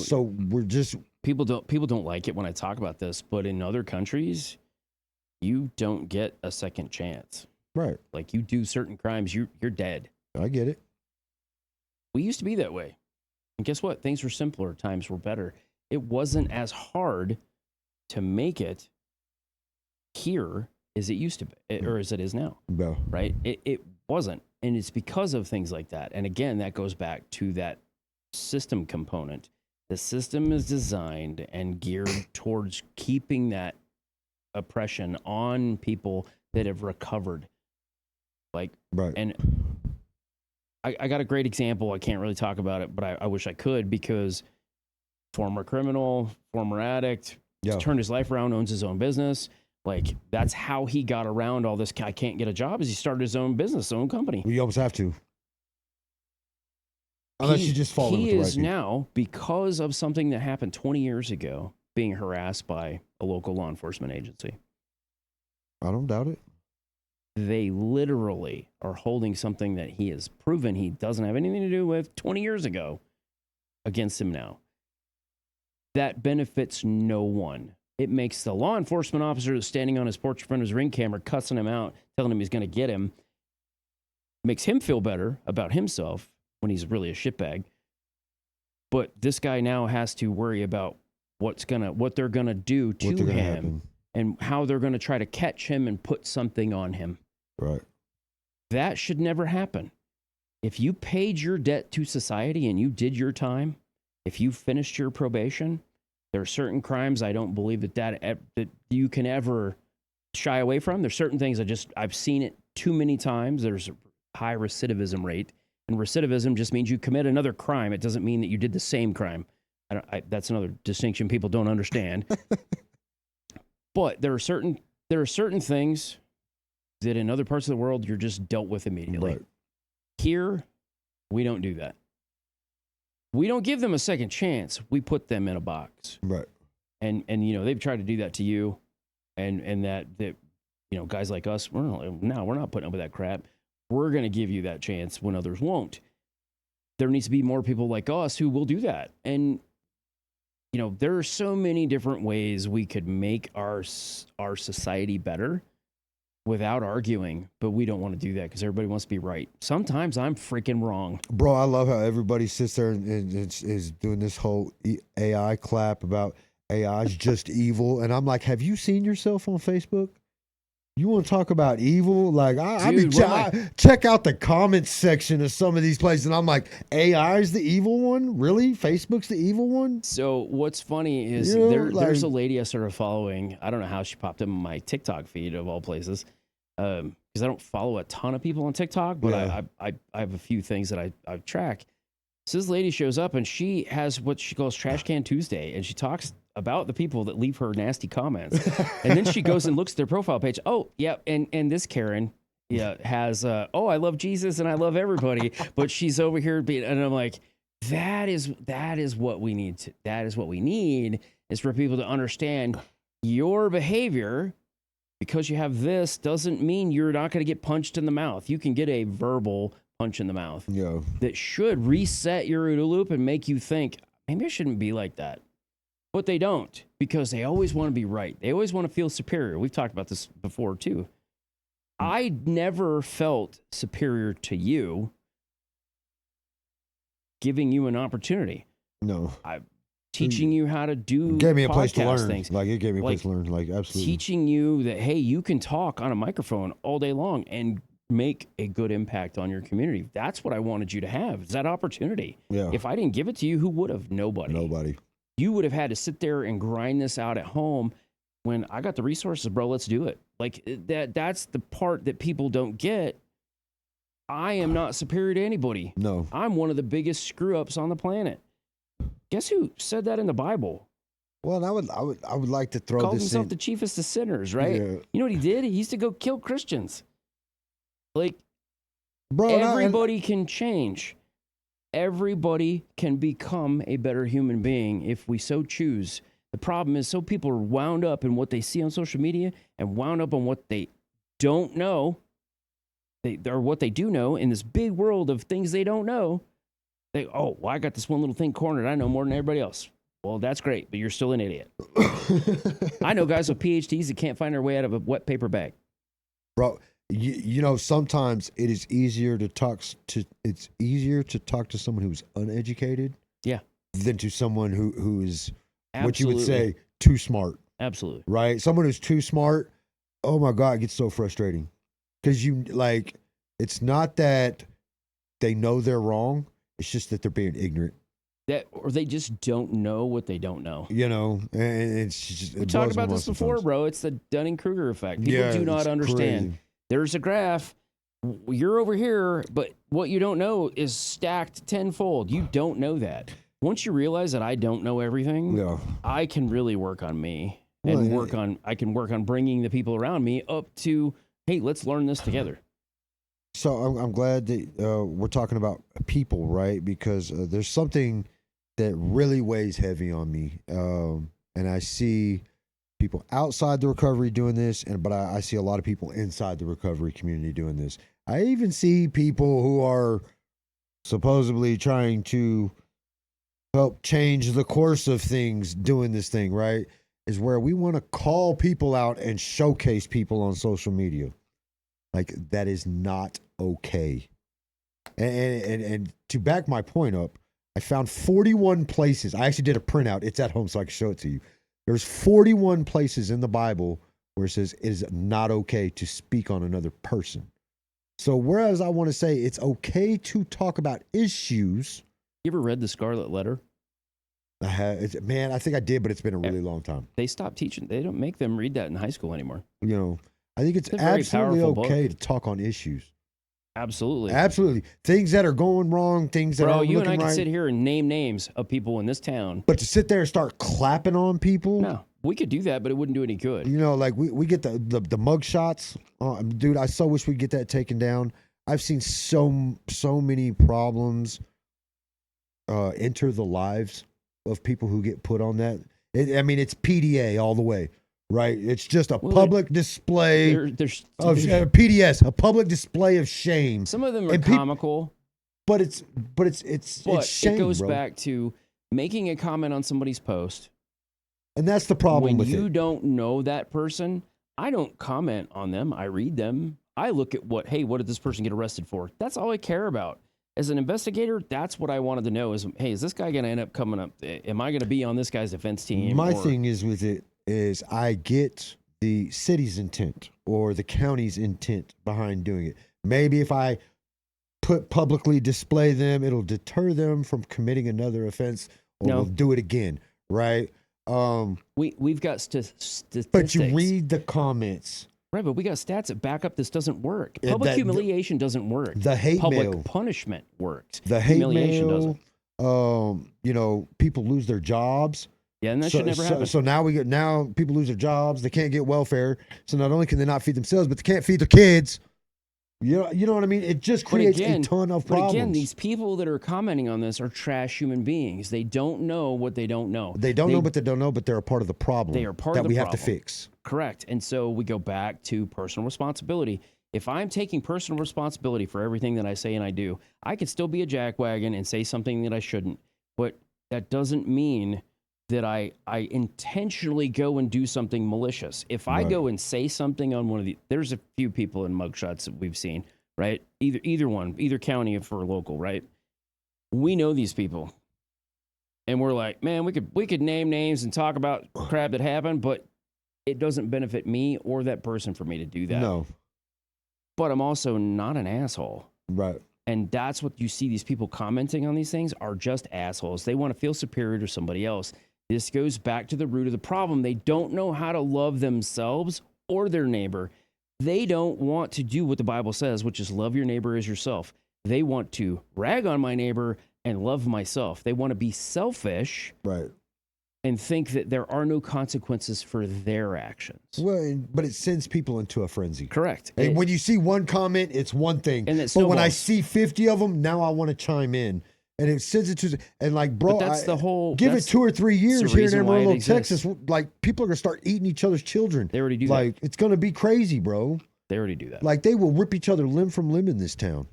we're just people don't like it when I talk about this, but in other countries, you don't get a second chance. Right. Like you do certain crimes, you're dead. I get it. We used to be that way. And guess what? Things were simpler. Times were better. It wasn't as hard to make it here as it used to be, or as it is now. No. Right? It wasn't. And it's because of things like that. And again, that goes back to that system component. The system is designed and geared towards keeping that oppression on people that have recovered. Like, right. And I got a great example. I can't really talk about it, but I wish I could, because former criminal, former addict, turned his life around, owns his own business. Like, that's how he got around all this. I can't get a job, is he started his own business, his own company. You almost have to. Unless you just fall in with the right people. He is now, because of something that happened 20 years ago, being harassed by a local law enforcement agency. I don't doubt it. They literally are holding something that he has proven he doesn't have anything to do with 20 years ago against him now. That benefits no one. It makes the law enforcement officer that's standing on his porch in front of his Ring camera, cussing him out, telling him he's going to get him, makes him feel better about himself when he's really a shitbag. But this guy now has to worry about what they're gonna do to him and how they're gonna try to catch him and put something on him. Right. That should never happen. If you paid your debt to society and you did your time, if you finished your probation, there are certain crimes I don't believe that you can ever shy away from. There's certain things I've seen it too many times. There's a high recidivism rate, and recidivism just means you commit another crime. It doesn't mean that you did the same crime. That's another distinction people don't understand. But there are certain things that in other parts of the world you're just dealt with immediately. Right. Here, we don't do that. We don't give them a second chance. We put them in a box. Right. And they've tried to do that to you, and that guys like us, we're not putting up with that crap. We're going to give you that chance when others won't. There needs to be more people like us who will do that. And there are so many different ways we could make our society better without arguing, but we don't want to do that because everybody wants to be right. Sometimes I'm freaking wrong. Bro, I love how everybody sits there and is doing this whole AI clap about AI's just evil. And I'm like, have you seen yourself on Facebook? You want to talk about evil? Like, I check out the comments section of some of these places, and I'm like, AI's the evil one? Really? Facebook's the evil one? So what's funny is there's a lady I started following. I don't know how she popped up in my TikTok feed of all places, because I don't follow a ton of people on TikTok, but I have a few things that I track. So this lady shows up, and she has what she calls Trash Can Tuesday, and she talks about the people that leave her nasty comments. And then she goes and looks at their profile page. Oh, yeah, and this Karen has, I love Jesus and I love everybody, but she's over here being, and I'm like, that is what we need. That is what we need, is for people to understand your behavior. Because you have this doesn't mean you're not going to get punched in the mouth. You can get a verbal punch in the mouth that should reset your OODA loop and make you think, maybe I shouldn't be like that. But they don't, because they always want to be right. They always want to feel superior. We've talked about this before, too. I never felt superior to you giving you an opportunity. No. Teaching you how to do it gave me a place to learn things. Like, it gave me a place to learn. Like, absolutely. Teaching you that, hey, you can talk on a microphone all day long and make a good impact on your community. That's what I wanted you to have, is that opportunity. Yeah. If I didn't give it to you, who would have? Nobody. You would have had to sit there and grind this out at home. When I got the resources, bro, let's do it. Like, that's the part that people don't get. I am not superior to anybody. No. I'm one of the biggest screw-ups on the planet. Guess who said that in the Bible? Well, I would like to throw Called this himself in. the chiefest of sinners, right? Yeah. You know what he did? He used to go kill Christians. Like, bro, everybody can change. Everybody can become a better human being if we so choose. The problem is, so people are wound up in what they see on social media and wound up on what they don't know, or what they do know in this big world of things they don't know. I got this one little thing cornered. I know more than everybody else. Well, that's great, but you're still an idiot. I know guys with PhDs that can't find their way out of a wet paper bag. Bro, you know, sometimes it is easier to talk to someone who's uneducated, than to someone who is what you would say too smart. Absolutely. Right? Someone who's too smart, oh my God, it gets so frustrating. Because it's not that they know they're wrong, it's just that they're being ignorant. Or they just don't know what they don't know. You know, and it's just... We talked about this before, bro. It's the Dunning-Kruger effect. People do not understand. Crazy. There's a graph. You're over here, but what you don't know is stacked tenfold. You don't know that. Once you realize that I don't know everything, I can really work on me and I can work on bringing the people around me up to, hey, let's learn this together. So I'm glad that we're talking about people, right? Because there's something that really weighs heavy on me. And I see people outside the recovery doing this, but I see a lot of people inside the recovery community doing this. I even see people who are supposedly trying to help change the course of things doing this thing, right? Is where we want to call people out and showcase people on social media. Like, that is not okay. And to back my point up, I found 41 places. I actually did a printout. It's at home, so I can show it to you. There's 41 places in the Bible where it says it is not okay to speak on another person. So whereas I want to say it's okay to talk about issues. You ever read The Scarlet Letter? Man, I think I did, but it's been a really long time. They stopped teaching. They don't make them read that in high school anymore. You know, I think it's absolutely okay to talk on issues. Absolutely. Absolutely. Things that are going wrong, things that aren't looking right. Bro, you and I can sit here and name names of people in this town. But to sit there and start clapping on people? No. We could do that, but it wouldn't do any good. You know, like we get the mug shots. Dude, I so wish we'd get that taken down. I've seen so many problems enter the lives of people who get put on that. It's PDA all the way. Right, it's just a public display of PDS, a public display of shame. Some of them are comical, but it's shame. It goes bro. back to making a comment on somebody's post, and that's the problem with it. When you don't know that person, I don't comment on them. I read them. I look at what did this person get arrested for? That's all I care about. as an investigator, that's what I wanted to know is, hey, is this guy going to end up coming up? Am I going to be on this guy's defense team? My thing is with it is I get the city's intent or the county's intent behind doing it. Maybe if I publicly display them, it'll deter them from committing another offense, or we'll do it again, right? We've got statistics. But you read the comments. Right, but we got stats that back up this doesn't work. Public humiliation doesn't work. The hate Public mail. punishment works. The hate humiliation mail, doesn't. People lose their jobs. Yeah, and that should never happen. So now people lose their jobs. They can't get welfare. So not only can they not feed themselves, but they can't feed their kids. You know what I mean? It just creates a ton of problems. But again, these people that are commenting on this are trash human beings. They don't know what they don't know. They don't know, but they're a part of the problem. They are part of the problem that we have to fix. Correct. And so we go back to personal responsibility. If I'm taking personal responsibility for everything that I say and I do, I could still be a jackwagon and say something that I shouldn't. But that doesn't mean that I intentionally go and do something malicious. If I go and say something on one of the, there's a few people in mugshots that we've seen, right? Either county for local, right? We know these people. And we're like, man, we could name names and talk about crap that happened, but it doesn't benefit me or that person for me to do that. No. But I'm also not an asshole. Right. And that's what you see these people commenting on these things are just assholes. They want to feel superior to somebody else. This goes back to the root of the problem. They don't know how to love themselves or their neighbor. They don't want to do what the Bible says, which is love your neighbor as yourself. They want to rag on my neighbor and love myself. They want to be selfish. Right. And think that there are no consequences for their actions. Well, but it sends people into a frenzy. Correct. And when you see one comment, it's one thing. But when I see 50 of them, now I want to chime in. And it sends it to, and like, bro, but that's the whole. Give it 2 or 3 years here in Amarillo, Texas. Like, people are going to start eating each other's children. They already do like, that. It's going to be crazy, bro. They already do that. Like, they will rip each other limb from limb in this town.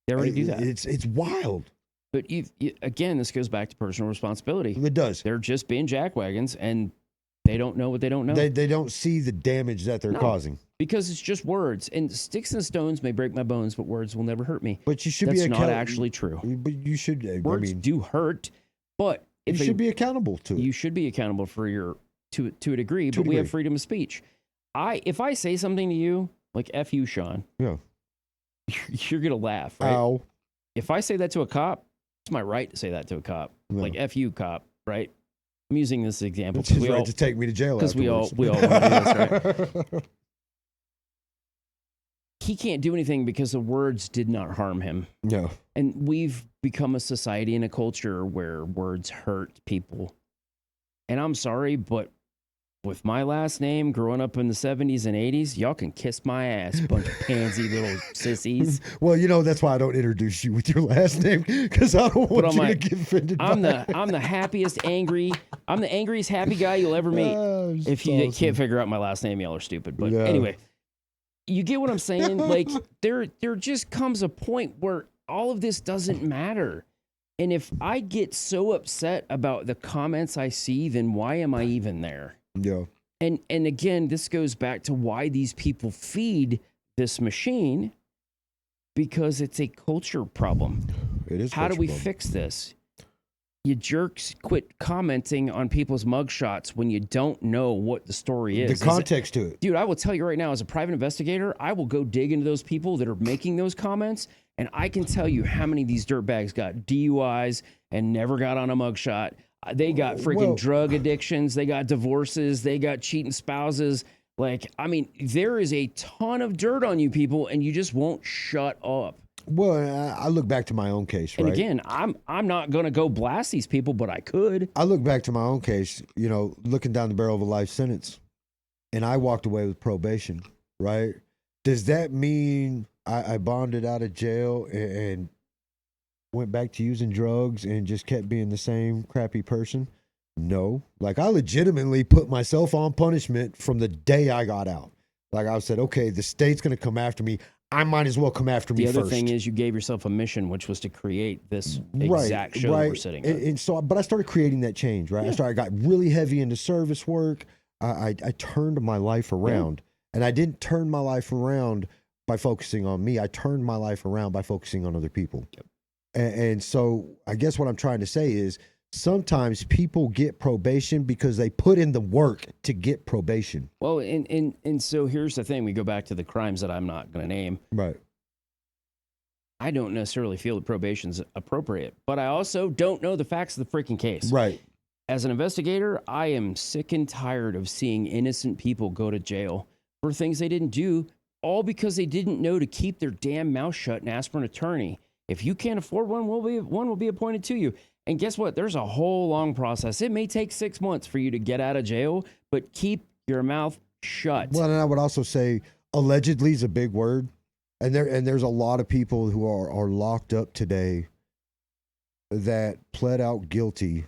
They already do that. It's wild. But again, this goes back to personal responsibility. It does. They're just being jackwagons, and they don't know what they don't know. They don't see the damage that they're causing. Because it's just words. And sticks and stones may break my bones, but words will never hurt me. But you should That's not actually true. But you should. Words do hurt, but you should be accountable to it. You should be accountable for your to a degree. But we have freedom of speech. If I say something to you like "F you, Sean," yeah, you're gonna laugh, right? Ow. If I say that to a cop, it's my right to say that to a cop. Yeah. Like "F you, cop," right? I'm using this example because we all to take me to jail because we all want to do this, right? He can't do anything because the words did not harm him. No. And we've become a society and a culture where words hurt people. And I'm sorry, but with my last name, growing up in the 70s and 80s, y'all can kiss my ass, bunch of pansy little sissies. Well, that's why I don't introduce you with your last name, because I don't want you to get offended. I'm the happiest, I'm the angriest happy guy you'll ever meet. If you can't figure out my last name, y'all are stupid. But anyway, you get what I'm saying? Like, there just comes a point where all of this doesn't matter. And if I get so upset about the comments I see, then why am I even there? Yeah. And again, this goes back to why these people feed this machine, because it's a culture problem. It is. How do we fix this? You jerks quit commenting on people's mugshots when you don't know what the story is. The context to it. Dude, I will tell you right now, as a private investigator, I will go dig into those people that are making those comments, and I can tell you how many of these dirtbags got DUIs and never got on a mugshot. They got freaking drug addictions. They got divorces. They got cheating spouses. Like, I mean, there is a ton of dirt on you people, and you just won't shut up. Well, I look back to my own case, right? And again, I'm not going to go blast these people, but I could. I look back to my own case, looking down the barrel of a life sentence, and I walked away with probation, right? Does that mean I bonded out of jail and went back to using drugs and just kept being the same crappy person? No. Like, I legitimately put myself on punishment from the day I got out. Like, I said, okay, the state's going to come after me. I might as well come after me first. The other thing is you gave yourself a mission, which was to create this exact show that we're sitting in. And so, but I started creating that change, right? Yeah. I got really heavy into service work. I turned my life around. Yeah. And I didn't turn my life around by focusing on me. I turned my life around by focusing on other people. Yep. And so I guess what I'm trying to say is sometimes people get probation because they put in the work to get probation. Well, and so here's the thing. We go back to the crimes that I'm not going to name. Right. I don't necessarily feel that probation's appropriate, but I also don't know the facts of the freaking case. Right. As an investigator, I am sick and tired of seeing innocent people go to jail for things they didn't do, all because they didn't know to keep their damn mouth shut and ask for an attorney. If you can't afford one, one will be appointed to you. And guess what? There's a whole long process. It may take 6 months for you to get out of jail, but keep your mouth shut. Well, and I would also say allegedly is a big word. And there's a lot of people who are locked up today that pled out guilty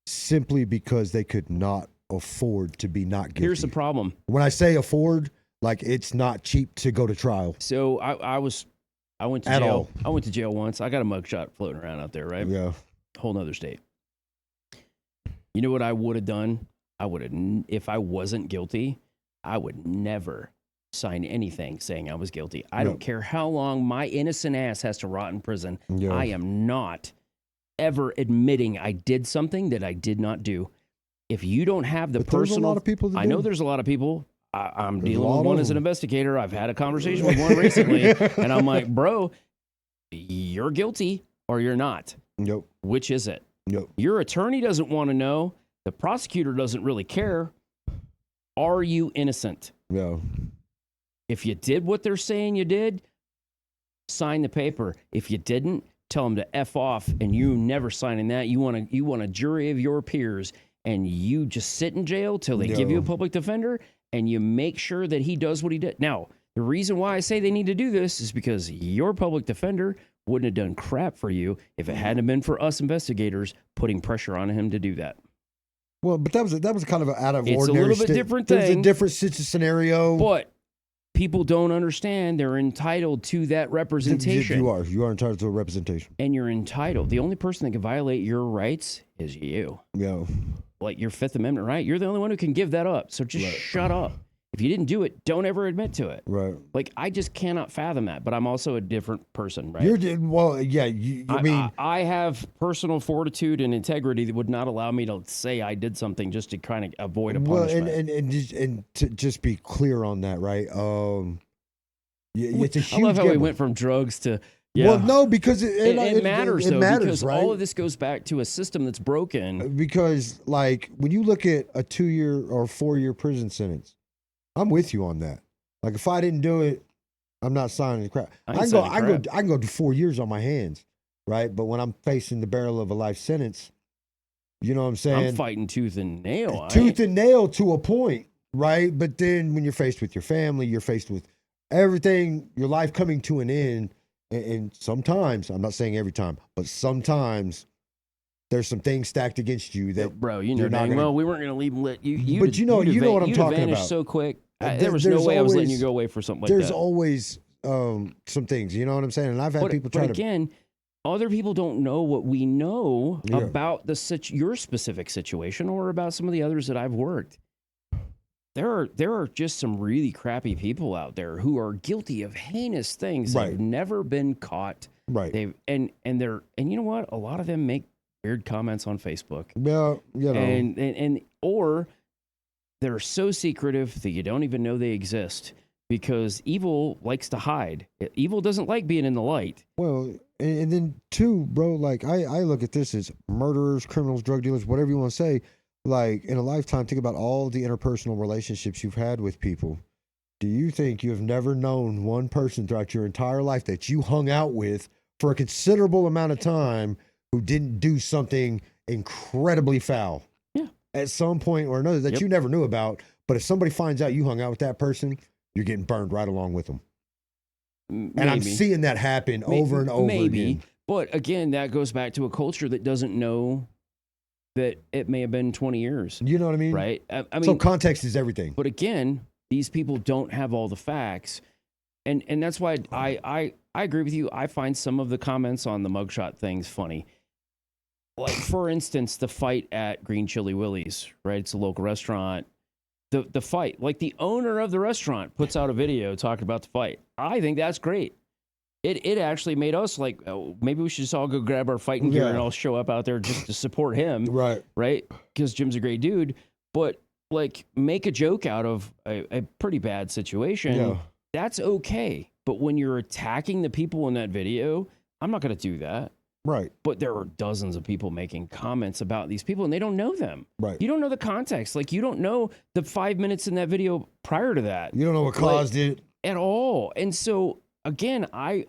simply because they could not afford to be not guilty. Here's the problem. When I say afford, like it's not cheap to go to trial. So I went to At jail. all. I went to jail once. I got a mugshot floating around out there, right? Yeah. Whole nother state. You know what I would have done? If I wasn't guilty, I would never sign anything saying I was guilty. I don't care how long my innocent ass has to rot in prison. Yeah. I am not ever admitting I did something that I did not do. If you don't have the But personal, there's a lot of people that I know do. there's a lot of people. I'm There's a dealing lot with one of as an them. investigator. I've had a conversation with one recently, and I'm like, bro, you're guilty or you're not. Yep. Which is it? Yep. Your attorney doesn't want to know. The prosecutor doesn't really care. Are you innocent? Yeah. If you did what they're saying you did, sign the paper. If you didn't, tell them to F off, and you never signing that. You want a jury of your peers, and you just sit in jail till they give you a public defender, and you make sure that he does what he did. Now, the reason why I say they need to do this is because your public defender wouldn't have done crap for you if it hadn't been for us investigators putting pressure on him to do that. Well, but that was kind of an out of It's ordinary. a little bit different There's thing. a different scenario. But people don't understand they're entitled to that representation. You are entitled to a representation. And you're entitled. The only person that can violate your rights is you. Yeah. Like your Fifth Amendment right. You're the only one who can give that up. So just shut up. If you didn't do it, don't ever admit to it. Right. Like, I just cannot fathom that. But I'm also a different person, right? I have personal fortitude and integrity that would not allow me to say I did something just to kind of avoid a punishment. Well, and to just be clear on that, right? It's a huge I love how gamble. we went from drugs to... Yeah. Well, no, because it matters, it though, matters, because right? all of this goes back to a system that's broken. Because, like, when you look at a 2-year or 4-year prison sentence, I'm with you on that. Like, if I didn't do it, I'm not signing the crap. I can go to 4 years on my hands, right? But when I'm facing the barrel of a life sentence, you know what I'm saying? I'm fighting tooth and nail. Tooth and nail to a point, right? But then when you're faced with your family, you're faced with everything, your life coming to an end. And sometimes, I'm not saying every time, but sometimes there's some things stacked against you that, bro, you know dang well we weren't going to leave him lit. You but you know what I'm talking vanished about. so quick. There was no way I was letting you go away for something like that. There's always some things, you know what I'm saying? And I've had people try but again, other people don't know what we know about your specific situation or about some of the others that I've worked. There are just some really crappy people out there who are guilty of heinous things that have never been caught. Right. And you know what? A lot of them make weird comments on Facebook. Yeah, you know. Or they're so secretive that you don't even know they exist because evil likes to hide. Evil doesn't like being in the light. Well, and then too, bro, like I look at this as murderers, criminals, drug dealers, whatever you want to say. Like, in a lifetime, think about all the interpersonal relationships you've had with people. Do you think you have never known one person throughout your entire life that you hung out with for a considerable amount of time who didn't do something incredibly foul? Yeah. At some point or another that you never knew about. But if somebody finds out you hung out with that person, you're getting burned right along with them. Maybe. And I'm seeing that happen over and over again. But again, that goes back to a culture that doesn't know that it may have been 20 years. You know what I mean? Right? I mean, so context is everything. But again, these people don't have all the facts. And that's why I agree with you. I find some of the comments on the mugshot things funny. Like, for instance, the fight at Green Chili Willie's, right? It's a local restaurant. The fight, like the owner of the restaurant puts out a video talking about the fight. I think that's great. It actually made us like, oh, maybe we should just all go grab our fighting gear and all show up out there just to support him. Right. Because Jim's a great dude. But like, make a joke out of a pretty bad situation. Yeah. That's okay. But when you're attacking the people in that video, I'm not going to do that. Right. But there are dozens of people making comments about these people and they don't know them. Right. You don't know the context. Like, you don't know the 5 minutes in that video prior to that. You don't know what caused it at all. And so again, I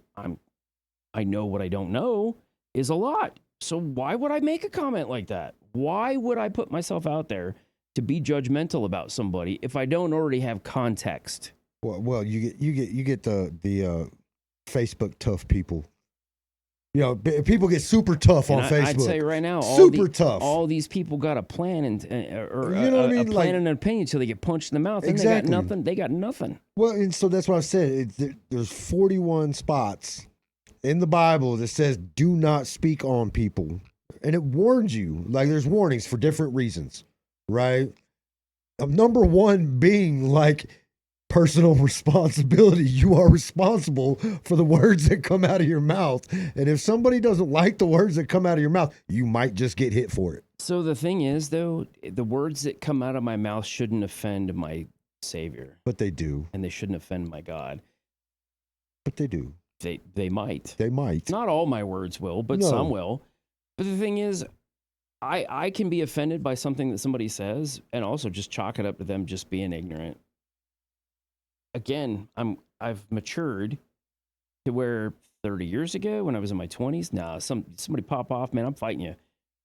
know what I don't know is a lot. So why would I make a comment like that? Why would I put myself out there to be judgmental about somebody if I don't already have context? Well, you get the Facebook tough people. You know, people get super tough on Facebook. I'd say right now, tough. All these people got a plan and or you know what I mean? A plan and an opinion until they get punched in the mouth. And they got nothing. They got nothing. Well, and so that's what I said. There's 41 spots in the Bible that says do not speak on people, and it warns you. Like, there's warnings for different reasons, right? Number one being like personal responsibility. You are responsible for the words that come out of your mouth. And if somebody doesn't like the words that come out of your mouth, you might just get hit for it. So the thing is, though, the words that come out of my mouth shouldn't offend my Savior. But they do. And they shouldn't offend my God. But they do. They might. They might. Not all my words will, but some will. But the thing is, I can be offended by something that somebody says and also just chalk it up to them just being ignorant. Again, I've matured to where 30 years ago when I was in my 20s, somebody pop off, man, I'm fighting you.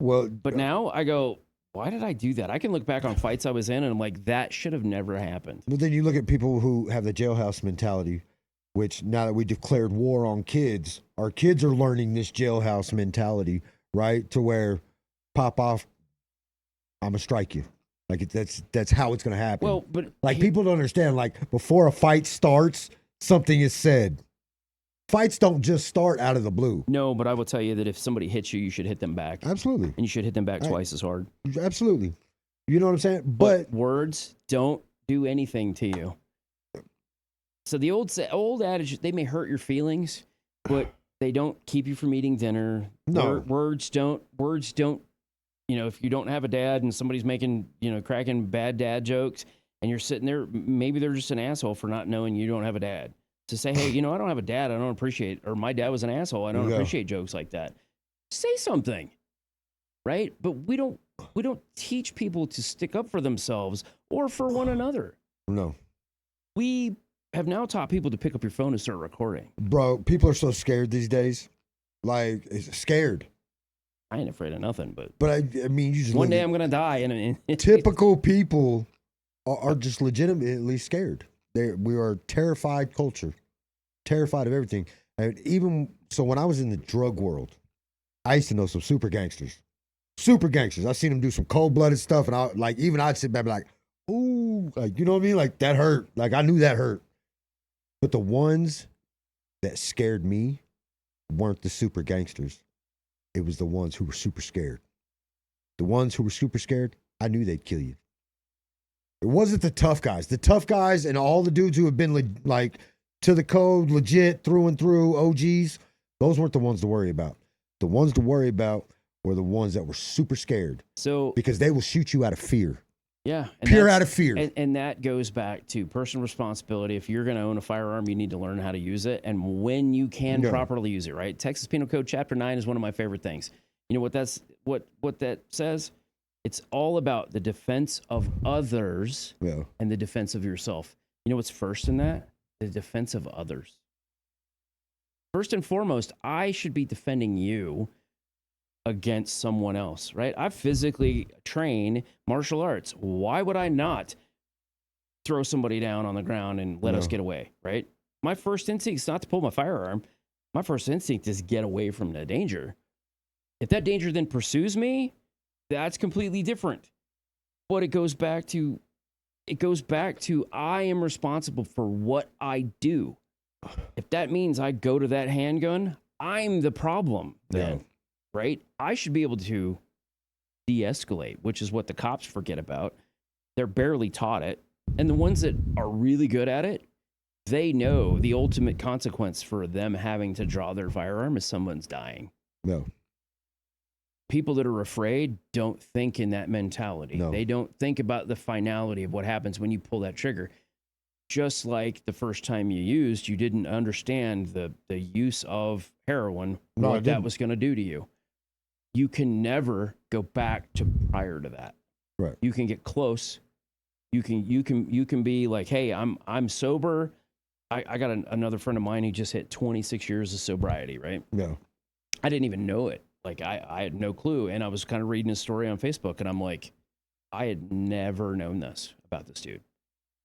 Well, but now I go, why did I do that? I can look back on fights I was in and I'm like, that should have never happened. But then you look at people who have the jailhouse mentality, which now that we declared war on kids, our kids are learning this jailhouse mentality, right? To where pop off, I'm gonna strike you. Like, that's how it's going to happen. Well, but like, people don't understand, like, before a fight starts, something is said. Fights don't just start out of the blue. No, but I will tell you that if somebody hits you, you should hit them back. Absolutely. And you should hit them back twice as hard. Absolutely. You know what I'm saying? But words don't do anything to you. So the old adage, they may hurt your feelings, but they don't keep you from eating dinner. No. Words don't. You know, if you don't have a dad and somebody's making, cracking bad dad jokes and you're sitting there, maybe they're just an asshole for not knowing you don't have a dad. To say, hey, I don't have a dad, I don't appreciate, or my dad was an asshole, I don't appreciate jokes like that. Say something, right? But we don't teach people to stick up for themselves or for one another. No. We have now taught people to pick up your phone and start recording. Bro, people are so scared these days. Like, it's scared. I ain't afraid of nothing, but I mean, you just one day I'm gonna die, and typical people are just legitimately scared. We are a terrified culture, terrified of everything. And even so, when I was in the drug world, I used to know some super gangsters. I seen them do some cold-blooded stuff, and I'd sit back and be like, ooh, like, you know what I mean? Like, that hurt. Like, I knew that hurt. But the ones that scared me weren't the super gangsters. It was the ones who were super scared. The ones who were super scared, I knew they'd kill you. It wasn't the tough guys. The tough guys and all the dudes who have been like to the code, legit, through and through, OGs, those weren't the ones to worry about. The ones to worry about were the ones that were super scared. Because they will shoot you out of fear. Yeah. Pure out of fear. And that goes back to personal responsibility. If you're going to own a firearm, you need to learn how to use it and when you can properly use it, right? Texas Penal Code Chapter 9 is one of my favorite things. You know what that says? It's all about the defense of others and the defense of yourself. You know what's first in that? The defense of others. First and foremost, I should be defending you against someone else, right? I physically train martial arts. Why would I not throw somebody down on the ground and let us get away, right? My first instinct is not to pull my firearm. My first instinct is get away from the danger. If that danger then pursues me, that's completely different. But it goes back to I am responsible for what I do. If that means I go to that handgun, I'm the problem then. Right? I should be able to de-escalate, which is what the cops forget about. They're barely taught it. And the ones that are really good at it, they know the ultimate consequence for them having to draw their firearm is someone's dying. No. People that are afraid don't think in that mentality. No. They don't think about the finality of what happens when you pull that trigger. Just like the first time you used, you didn't understand the use of heroin, what that was going to do to you. You can never go back to prior to that. Right. You can get close. You can be like, hey, I'm sober. I got another friend of mine who just hit 26 years of sobriety, right? No. I didn't even know it. Like, I had no clue. And I was kind of reading his story on Facebook, and I'm like, I had never known this about this dude.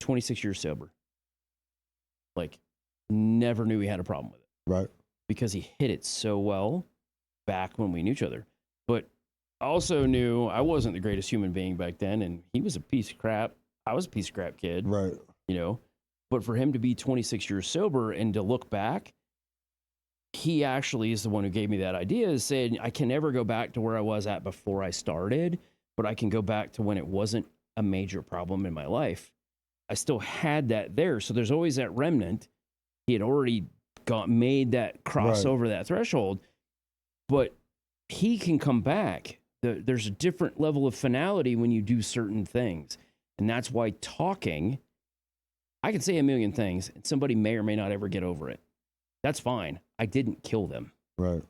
26 years sober. Like, never knew he had a problem with it. Right. Because he hit it so well back when we knew each other. But also knew I wasn't the greatest human being back then, and he was a piece of crap. I was a piece of crap kid. Right. You know? But for him to be 26 years sober and to look back, he actually is the one who gave me that idea, is saying I can never go back to where I was at before I started, but I can go back to when it wasn't a major problem in my life. I still had that there. So there's always that remnant. He had already made that cross over that threshold, but he can come back. There's a different level of finality when you do certain things. And that's why talking, I can say a million things and somebody may or may not ever get over it. That's fine. I didn't kill them. Right.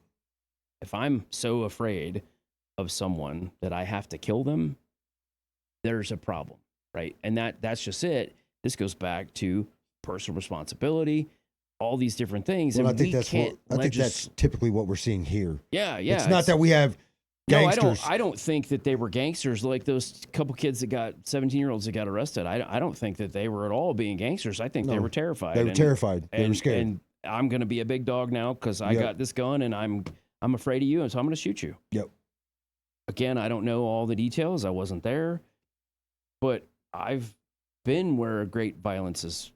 If I'm so afraid of someone that I have to kill them, there's a problem, right? And that's just it. This goes back to personal responsibility, all these different things. Well, and I think that's typically what we're seeing here. Yeah, yeah. It's not that we have gangsters. No, I don't think that they were gangsters like those couple kids that got 17-year-olds that got arrested. I don't think that they were at all being gangsters. I think they were terrified. They were terrified. They were scared. And I'm going to be a big dog now because I got this gun and I'm afraid of you, and so I'm going to shoot you. Yep. Again, I don't know all the details. I wasn't there, but I've been where great violence has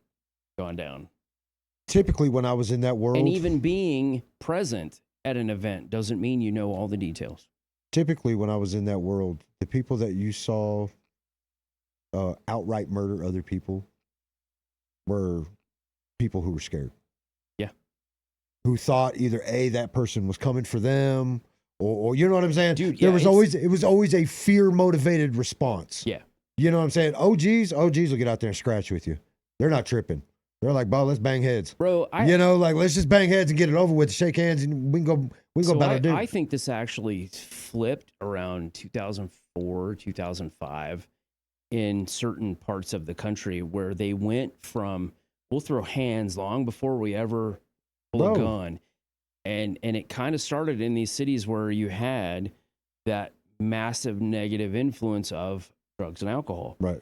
gone down. Typically, when I was in that world, and even being present at an event doesn't mean you know all the details. Typically, when I was in that world, the people that you saw outright murder other people were people who were scared. Yeah. Who thought either A, that person was coming for them, or you know what I'm saying? Dude, it was always a fear-motivated response. Yeah. You know what I'm saying? OGs will get out there and scratch with you. They're not tripping. They're like, bro, let's bang heads. Bro, let's just bang heads and get it over with, shake hands, and we can go about our dude. I think this actually flipped around 2004, 2005 in certain parts of the country where they went from, we'll throw hands long before we ever pull a gun. And it kind of started in these cities where you had that massive negative influence of drugs and alcohol. Right.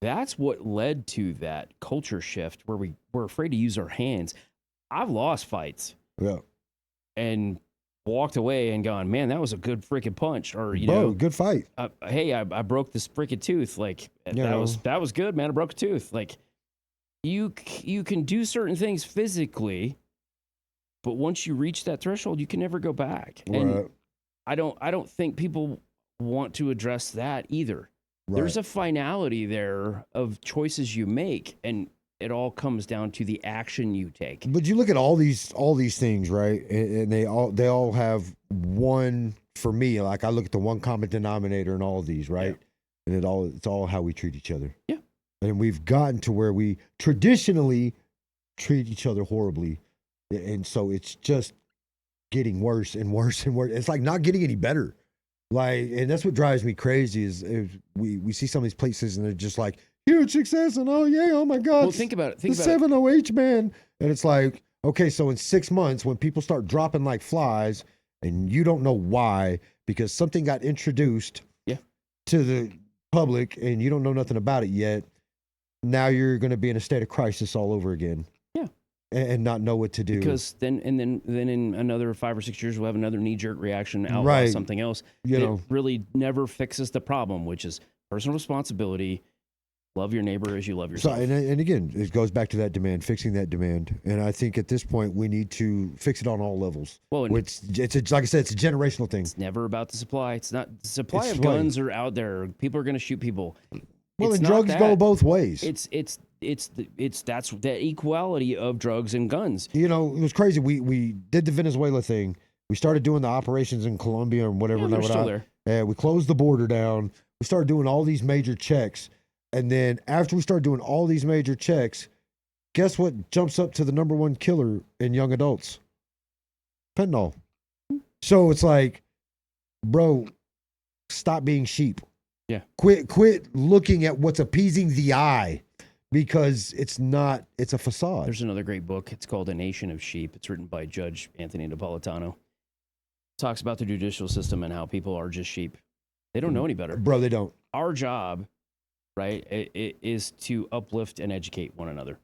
That's what led to that culture shift where we were afraid to use our hands. I've lost fights. Yeah. And walked away and gone, man, that was a good freaking punch. Or, you know, good fight. Hey, I broke this freaking tooth. Like, that was good, man. I broke a tooth. Like, you can do certain things physically, but once you reach that threshold, you can never go back. Right. And I don't think people want to address that either. Right. There's a finality there of choices you make, and it all comes down to the action you take. But you look at all these things, right? And they all have one, for me, like I look at the one common denominator in all of these, right? Yeah. And it's all how we treat each other. Yeah. And we've gotten to where we traditionally treat each other horribly. And so it's just getting worse and worse and worse. It's like not getting any better. Like, and that's what drives me crazy is we see some of these places and they're just like huge success and oh my God. Well, think about it. The 7-0-H man. And it's like, okay, so in 6 months when people start dropping like flies and you don't know why, because something got introduced to the public and you don't know nothing about it yet, now you're going to be in a state of crisis all over again. Yeah. And not know what to do. Because then in another 5 or 6 years, we'll have another knee-jerk reaction, outlaw something else. It really never fixes the problem, which is personal responsibility. Love your neighbor as you love yourself. So, and again, it goes back to that demand, fixing that demand. And I think at this point, we need to fix it on all levels. Well, it's like I said, it's a generational thing. It's never about the supply. It's not the supply of guns are out there. People are going to shoot people. Well, and drugs go both ways. It's that's that equality of drugs and guns. You know, it was crazy. We did the Venezuela thing. We started doing the operations in Colombia and whatever. Yeah, they're still there. And we closed the border down. We started doing all these major checks. And then after we started doing all these major checks, guess what jumps up to the number one killer in young adults? Fentanyl. So it's like, bro, stop being sheep. Yeah. Quit looking at what's appeasing the eye, because it's a facade. There's another great book. It's called A Nation of Sheep. It's written by Judge Anthony Napolitano. Talks about the judicial system and how people are just sheep. They don't know any better. Bro, they don't. Our job, right, is to uplift and educate one another.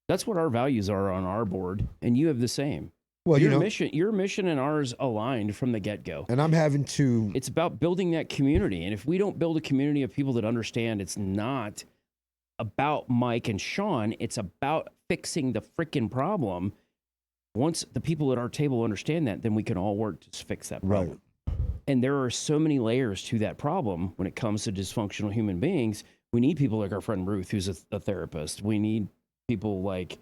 That's what our values are on our board, and you have the same. Well, your mission and ours aligned from the get-go. And I'm having to... It's about building that community. And if we don't build a community of people that understand it's not about Mike and Sean, it's about fixing the freaking problem. Once the people at our table understand that, then we can all work to fix that problem. Right. And there are so many layers to that problem when it comes to dysfunctional human beings. We need people like our friend Ruth, who's a therapist. We need people like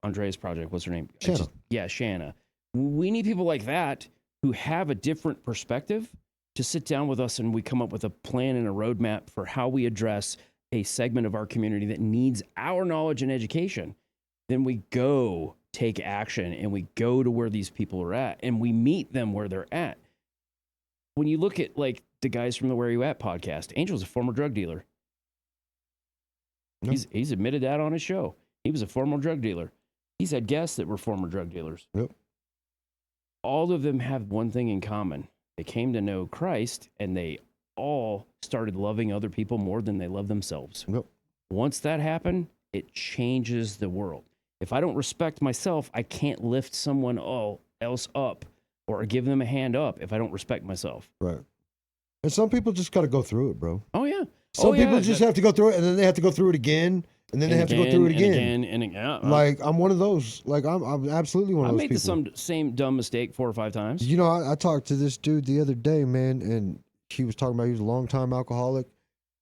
Andrea's project. What's her name? Shanna. Shanna. We need people like that who have a different perspective to sit down with us, and we come up with a plan and a roadmap for how we address a segment of our community that needs our knowledge and education. Then we go take action, and we go to where these people are at, and we meet them where they're at. When you look at like the guys from the Where You At podcast, Angel's a former drug dealer. Yep. He's admitted that on his show. He was a former drug dealer. He's had guests that were former drug dealers. Yep. All of them have one thing in common. They came to know Christ, and they all started loving other people more than they love themselves. Yep. Once that happened, it changes the world. If I don't respect myself, I can't lift someone else up or give them a hand up if I don't respect myself. Right. And some people just got to go through it, bro. Oh, yeah. Some people just have to go through it, and then they have to go through it again, and then they have to go through it again. And again. Like, I'm one of those. Like, I'm absolutely one of those people. I made the same dumb mistake 4 or 5 times. You know, I talked to this dude the other day, man, and he was talking about he was a long-time alcoholic.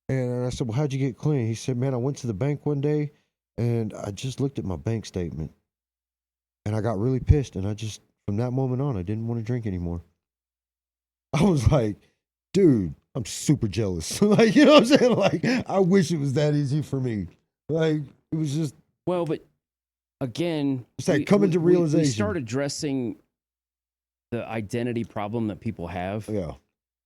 And I said, well, how'd you get clean? He said, man, I went to the bank one day, and I just looked at my bank statement, and I got really pissed, and from that moment on, I didn't want to drink anymore. I was like, dude, I'm super jealous. Like, you know what I'm saying? Like, I wish it was that easy for me. Like, it was just... Well, but again... It's like coming to realization. We start addressing the identity problem that people have. Yeah.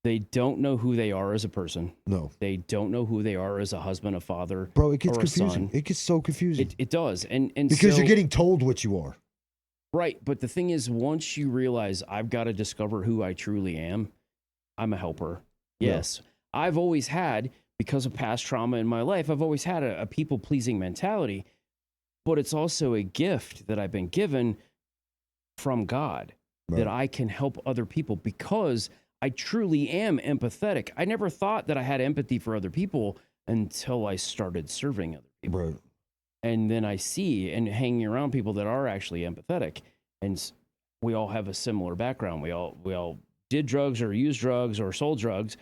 They don't know who they are as a person. No. They don't know who they are as a husband, a father, bro, it gets or confusing. A son. It gets so confusing. It does. And because you're getting told what you are. Right. But the thing is, once you realize I've got to discover who I truly am, I'm a helper. Yes. Yeah. I've always had, because of past trauma in my life, I've always had a people-pleasing mentality, but it's also a gift that I've been given from God, right, that I can help other people because I truly am empathetic. I never thought that I had empathy for other people until I started serving other people. Right. And then I see and hanging around people that are actually empathetic, and we all have a similar background. We all did drugs or used drugs or sold drugs.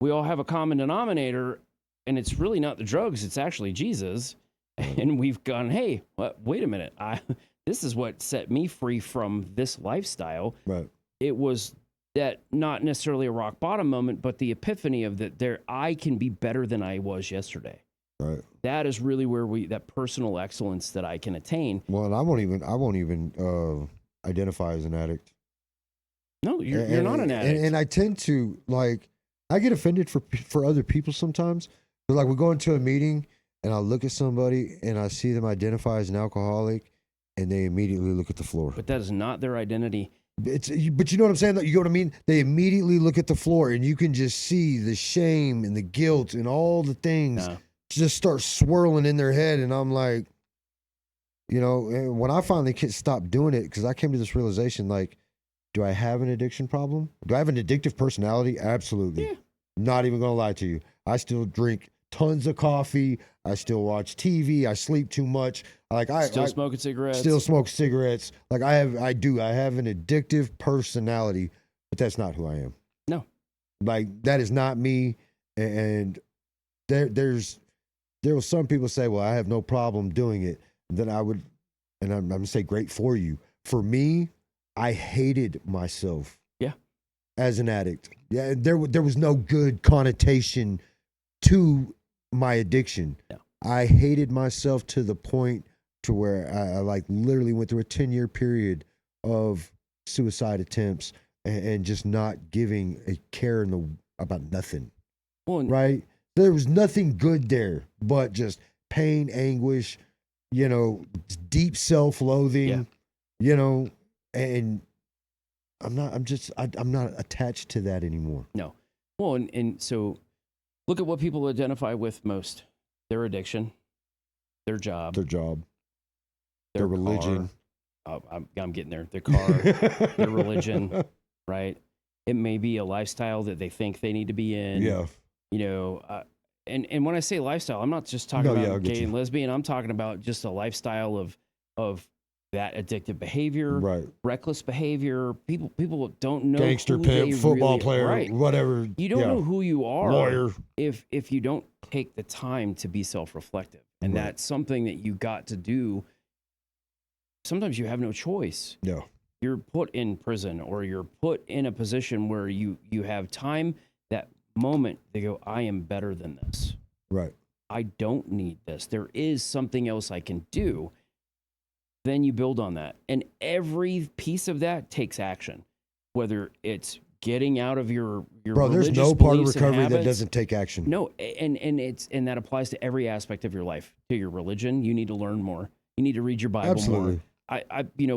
We all have a common denominator, and it's really not the drugs, it's actually Jesus. And we've gone, hey, wait a minute. This is what set me free from this lifestyle. Right. It was that not necessarily a rock bottom moment, but the epiphany of that I can be better than I was yesterday. Right. That is really where that personal excellence that I can attain. Well, and I won't even identify as an addict. No, you're not an addict. And I tend to, like, I get offended for other people sometimes. But like, we go into a meeting and I look at somebody and I see them identify as an alcoholic, and they immediately look at the floor. But that is not their identity. But you know what I'm saying? You know what I mean? They immediately look at the floor, and you can just see the shame and the guilt and all the things just start swirling in their head. And I'm like, you know, when I finally stopped doing it, because I came to this realization, like, do I have an addiction problem? Do I have an addictive personality? Absolutely. Yeah. Not even going to lie to you. I still drink tons of coffee. I still watch TV. I sleep too much. Like I smoking cigarettes. Still smoke cigarettes. Like I have an addictive personality, but that's not who I am. No. Like that is not me. And there's there were some people say, well, I have no problem doing it. Then I would, and I'm going to say great for you. For me, I hated myself. Yeah. As an addict. Yeah. There was no good connotation to my addiction. No. I hated myself to the point to where I like literally went through a 10-year period of suicide attempts and just not giving a care about nothing. Well, right? There was nothing good there, but just pain, anguish, deep self-loathing, and I'm not attached to that anymore. No. Well, and so look at what people identify with most: their addiction, their job, their religion. I'm getting there. Their car, their religion, right? It may be a lifestyle that they think they need to be in. Yeah. And when I say lifestyle, I'm not just talking about gay and lesbian. I'm talking about just a lifestyle of that addictive behavior, right? Reckless behavior. People don't know. Gangster, who pimp, they football really, player, right. whatever. You don't know who you are, lawyer, if you don't take the time to be self-reflective, and that's something that you got to do. Sometimes you have no choice. Yeah. You're put in prison, or you're put in a position where you have time, that moment to go, I am better than this. Right. I don't need this. There is something else I can do. Then you build on that. And every piece of that takes action, whether it's getting out of your Bro, there's religious no part of beliefs and recovery that habits. doesn't take action. No, and that applies to every aspect of your life. To your religion, you need to learn more. You need to read your Bible Absolutely. more.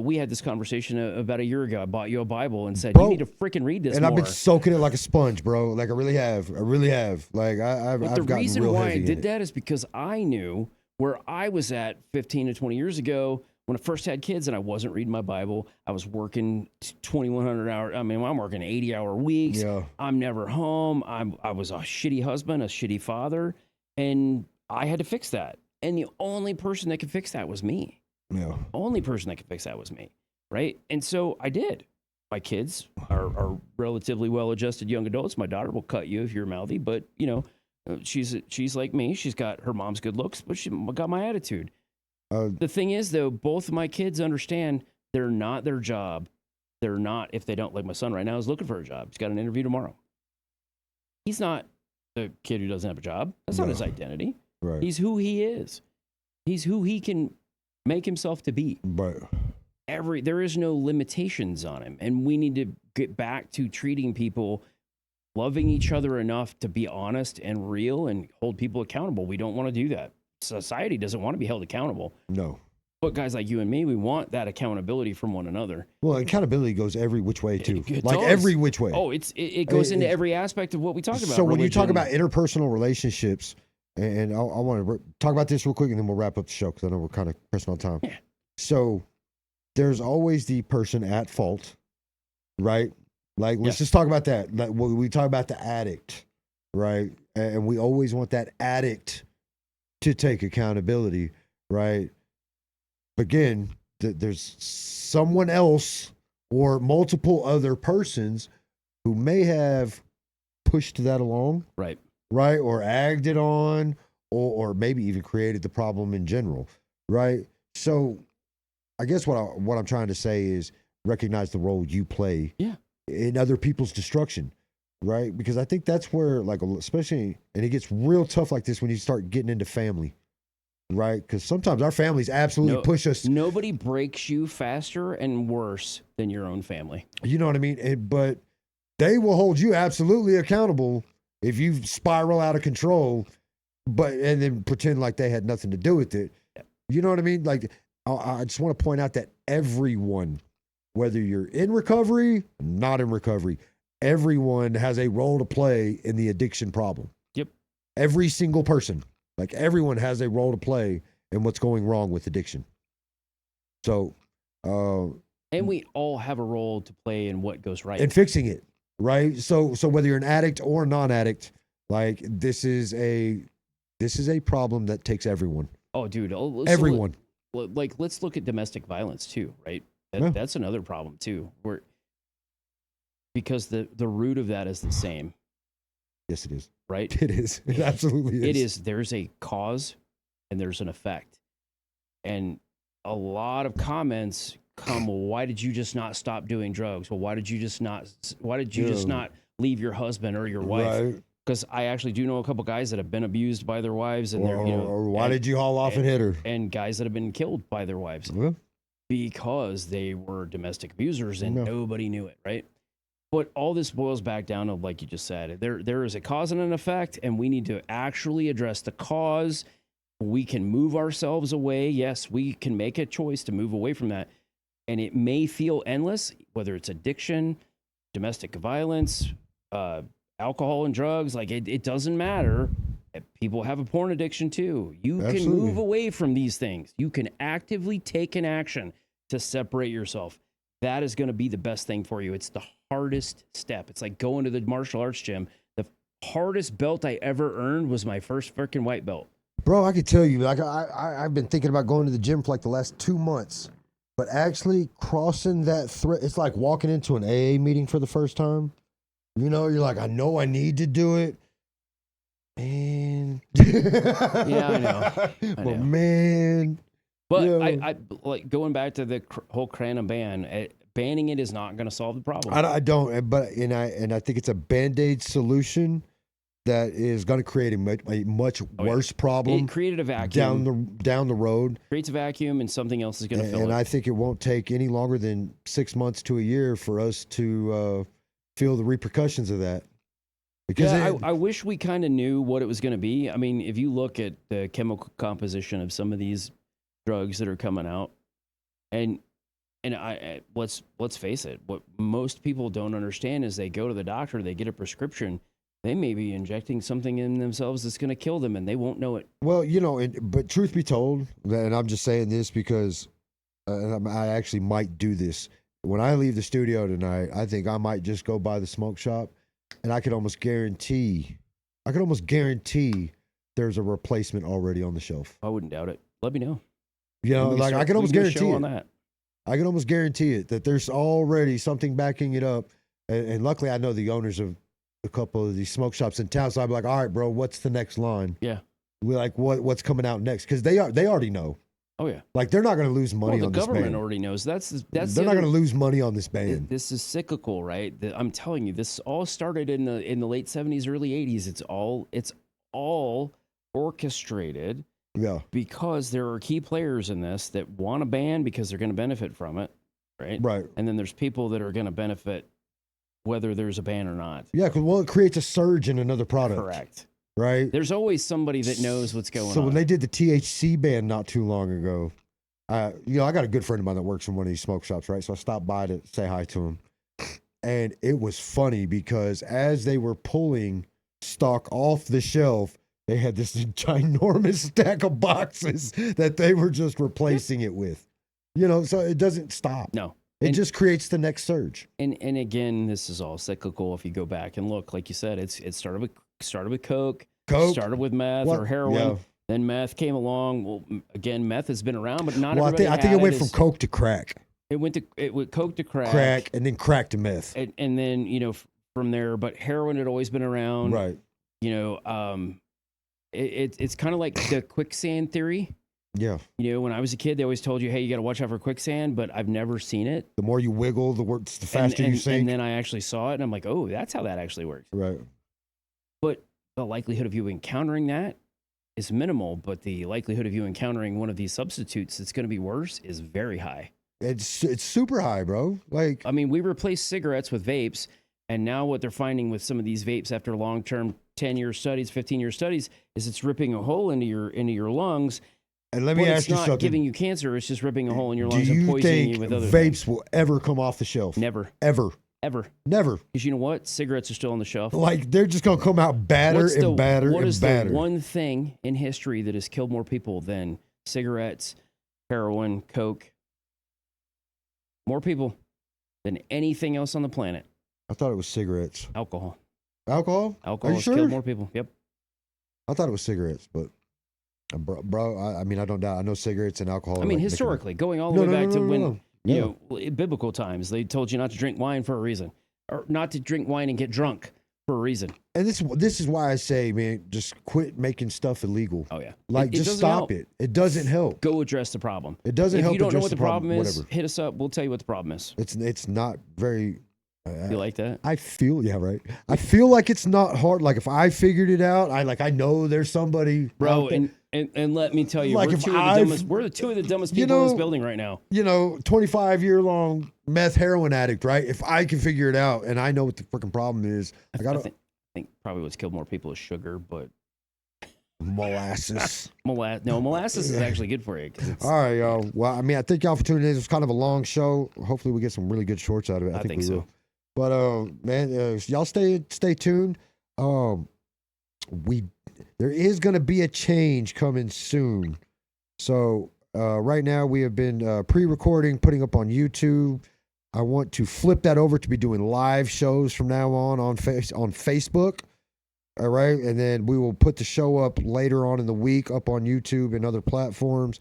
We had this conversation about a year ago. I bought you a Bible and said, bro, you need to freaking read this and more. I've been soaking it like a sponge, bro. Like I really have. Like I've the gotten reason real why heavy I did in that is because I knew where I was at 15 to 20 years ago when I first had kids, and I wasn't reading my Bible. I was working 2,100 hours. I mean, I'm working 80-hour weeks. Yeah. I'm never home. I was a shitty husband, a shitty father, and I had to fix that. And the only person that could fix that was me. Yeah. Only person that could fix that was me, right? And so I did. My kids are relatively well-adjusted young adults. My daughter will cut you if you're mouthy, but she's like me. She's got her mom's good looks, but she got my attitude. The thing is, though, both of my kids understand they're not their job. They're not, if they don't, like my son right now is looking for a job. He's got an interview tomorrow. He's not the kid who doesn't have a job. That's not his identity. Right. He's who he is. He's who he can make himself to be. Right. There is no limitations on him. And we need to get back to treating people, loving each other enough to be honest and real and hold people accountable. We don't want to do that. Society doesn't want to be held accountable. No. But guys like you and me, we want that accountability from one another. Well, accountability goes every which way too. It like does. every which way. Oh, it goes into every aspect of what we talk about. So when you talk religion. about interpersonal relationships, and I want to talk about this real quick, and then we'll wrap up the show because I know we're kind of pressing on time. Yeah. So there's always the person at fault, right? Like let's just talk about that. Like when we talk about the addict, right? And we always want that addict to take accountability, right? Again, there's someone else or multiple other persons who may have pushed that along, right, or egged it on, or maybe even created the problem in general, right? So, I guess what I'm trying to say is recognize the role you play in other people's destruction, right? Because I think that's where, like, especially, and it gets real tough like this when you start getting into family. Right, because sometimes our families absolutely push us. Nobody breaks you faster and worse than your own family. You know what I mean? But they will hold you absolutely accountable if you spiral out of control, and then pretend like they had nothing to do with it. You know what I mean? Like, I just want to point out that everyone, whether you're in recovery, not in recovery, everyone has a role to play in the addiction problem. Yep. Every single person. Like everyone has a role to play in what's going wrong with addiction. So, and we all have a role to play in what goes right in fixing it, right? So whether you're an addict or a non-addict, like this is a problem that takes everyone. Oh, dude, everyone. Like let's look at domestic violence too, right? That's another problem too, because the root of that is the same. Yes, it is. right? It is. It absolutely is. It is. There's a cause and there's an effect. And a lot of comments come, well, why did you just not stop doing drugs? Well, why did you just not leave your husband or your wife? Right. Because I actually do know a couple guys that have been abused by their wives, and Or why did you haul off and hit her? And guys that have been killed by their wives because they were domestic abusers and nobody knew it, right? But all this boils back down to, like you just said, there is a cause and an effect, and we need to actually address the cause. We can move ourselves away. Yes, we can make a choice to move away from that. And it may feel endless, whether it's addiction, domestic violence, alcohol and drugs. Like it doesn't matter. People have a porn addiction too. You can move away from these things. You can actively take an action to separate yourself. That is going to be the best thing for you. It's the hardest step. It's like going to the martial arts gym. The hardest belt I ever earned was my first freaking white belt. Bro, I could tell you, like I've been thinking about going to the gym for like the last 2 months, but actually crossing that thread, it's like walking into an AA meeting for the first time. You know, you're like, I know I need to do it. Man. Yeah, I know. But man. But you know, I like going back to the whole Crana ban. Banning it is not going to solve the problem. I don't, but I think it's a Band-Aid solution that is going to create a much worse problem. It created a vacuum down the road. Creates a vacuum, and something else is going to fill it. And I think it won't take any longer than 6 months to a year for us to feel the repercussions of that. Because I wish we kind of knew what it was going to be. I mean, if you look at the chemical composition of some of these drugs that are coming out, and let's face it, what most people don't understand is they go to the doctor, they get a prescription, they may be injecting something in themselves that's going to kill them, and they won't know it. Well, you know, but truth be told, and I'm just saying this because I actually might do this. When I leave the studio tonight, I think I might just go by the smoke shop, and I could almost guarantee there's a replacement already on the shelf. I wouldn't doubt it. Let me know. You know, like I can almost guarantee it. That. I can almost guarantee it that there's already something backing it up. And luckily, I know the owners of a couple of these smoke shops in town, so I'd be like, all right, bro, what's the next line? Yeah. We're like, what's coming out next? Because they already know. Oh yeah. Like they're not going to lose money on this band. The government already knows. That's they're not going to lose money on this band. This is cyclical, right? I'm telling you, this all started in the late 70s, early 80s. It's all orchestrated. Yeah. Because there are key players in this that want a ban because they're going to benefit from it, right? Right. And then there's people that are going to benefit whether there's a ban or not. Yeah, because it creates a surge in another product. Correct. Right. There's always somebody that knows what's going on. So when they did the THC ban not too long ago, I got a good friend of mine that works in one of these smoke shops, right? So I stopped by to say hi to him. And it was funny because as they were pulling stock off the shelf, they had this ginormous stack of boxes that they were just replacing it with. You know, so it doesn't stop. No. It just creates the next surge. And again, this is all cyclical. If you go back and look, like you said, it started with coke, started with meth or heroin. Yeah. Then meth came along. Well, again, meth has been around, but not everybody. I think it went from coke to crack. It went coke to crack. Crack, and then crack to meth. And then, you know, from there, but heroin had always been around. Right. You know, it's kind of like the quicksand theory. Yeah. You know, when I was a kid, they always told you, hey, you got to watch out for quicksand, but I've never seen it. The more you wiggle, the faster you sink. And then I actually saw it, and I'm like, oh, that's how that actually works. Right. But the likelihood of you encountering that is minimal, but the likelihood of you encountering one of these substitutes that's going to be worse is very high. It's super high, bro. Like, I mean, we replaced cigarettes with vapes, and now what they're finding with some of these vapes after long-term 10-year studies, 15-year studies, is it's ripping a hole into your lungs. And let me ask you something. It's not giving you cancer. It's just ripping a hole in your lungs and poisoning you with other things. Vapes will ever come off the shelf? Never. Ever. Never. Because you know what? Cigarettes are still on the shelf. Like, they're just going to come out badder and badder. What is the one thing in history that has killed more people than cigarettes, heroin, coke? More people than anything else on the planet. I thought it was cigarettes. Alcohol. Alcohol has killed more people. Yep. I thought it was cigarettes, but bro, I mean, I don't doubt. I know cigarettes and alcohol. I mean, historically, going all the way back to when you know, biblical times, they told you not to drink wine for a reason, or not to drink wine and get drunk. for a reason. And this is why I say, man, just quit making stuff illegal. Oh yeah, Like, just doesn't stop help. it. It doesn't help. Go address the problem. It doesn't If help. you don't know address what the problem is, whatever. hit us up. We'll tell you what the problem is. It's not very. You like that? I feel right. I feel like it's not hard. Like, if I figured it out, I know there's somebody, bro. And let me tell you, Like, we're the two of the dumbest people in this building right now. 25-year-long meth heroin addict, right? If I can figure it out and I know what the freaking problem is, I think probably what's killed more people is sugar, but molasses. Molasses is actually good for you. All right, y'all. Well, I mean, I thank y'all for tuning in. It was kind of a long show. Hopefully, we get some really good shorts out of it. I think we so. will. But man, y'all stay tuned. There is going to be a change coming soon. So right now we have been pre-recording, putting up on YouTube. I want to flip that over to be doing live shows from now on Facebook. All right, and then we will put the show up later on in the week up on YouTube and other platforms.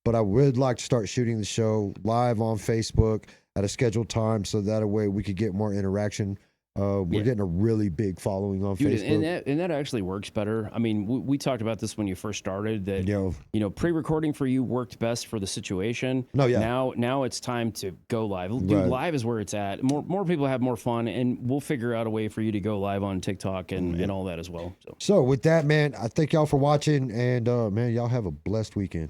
But I would like to start shooting the show live on Facebook at a scheduled time, so that way we could get more interaction. We're getting a really big following on Facebook. And that actually works better. I mean, we talked about this when you first started, that pre-recording for you worked best for the situation. No, yeah. Now it's time to go live. Dude, live is where it's at. More people have more fun, and we'll figure out a way for you to go live on TikTok and all that as well. So with that, man, I thank y'all for watching, and man, y'all have a blessed weekend.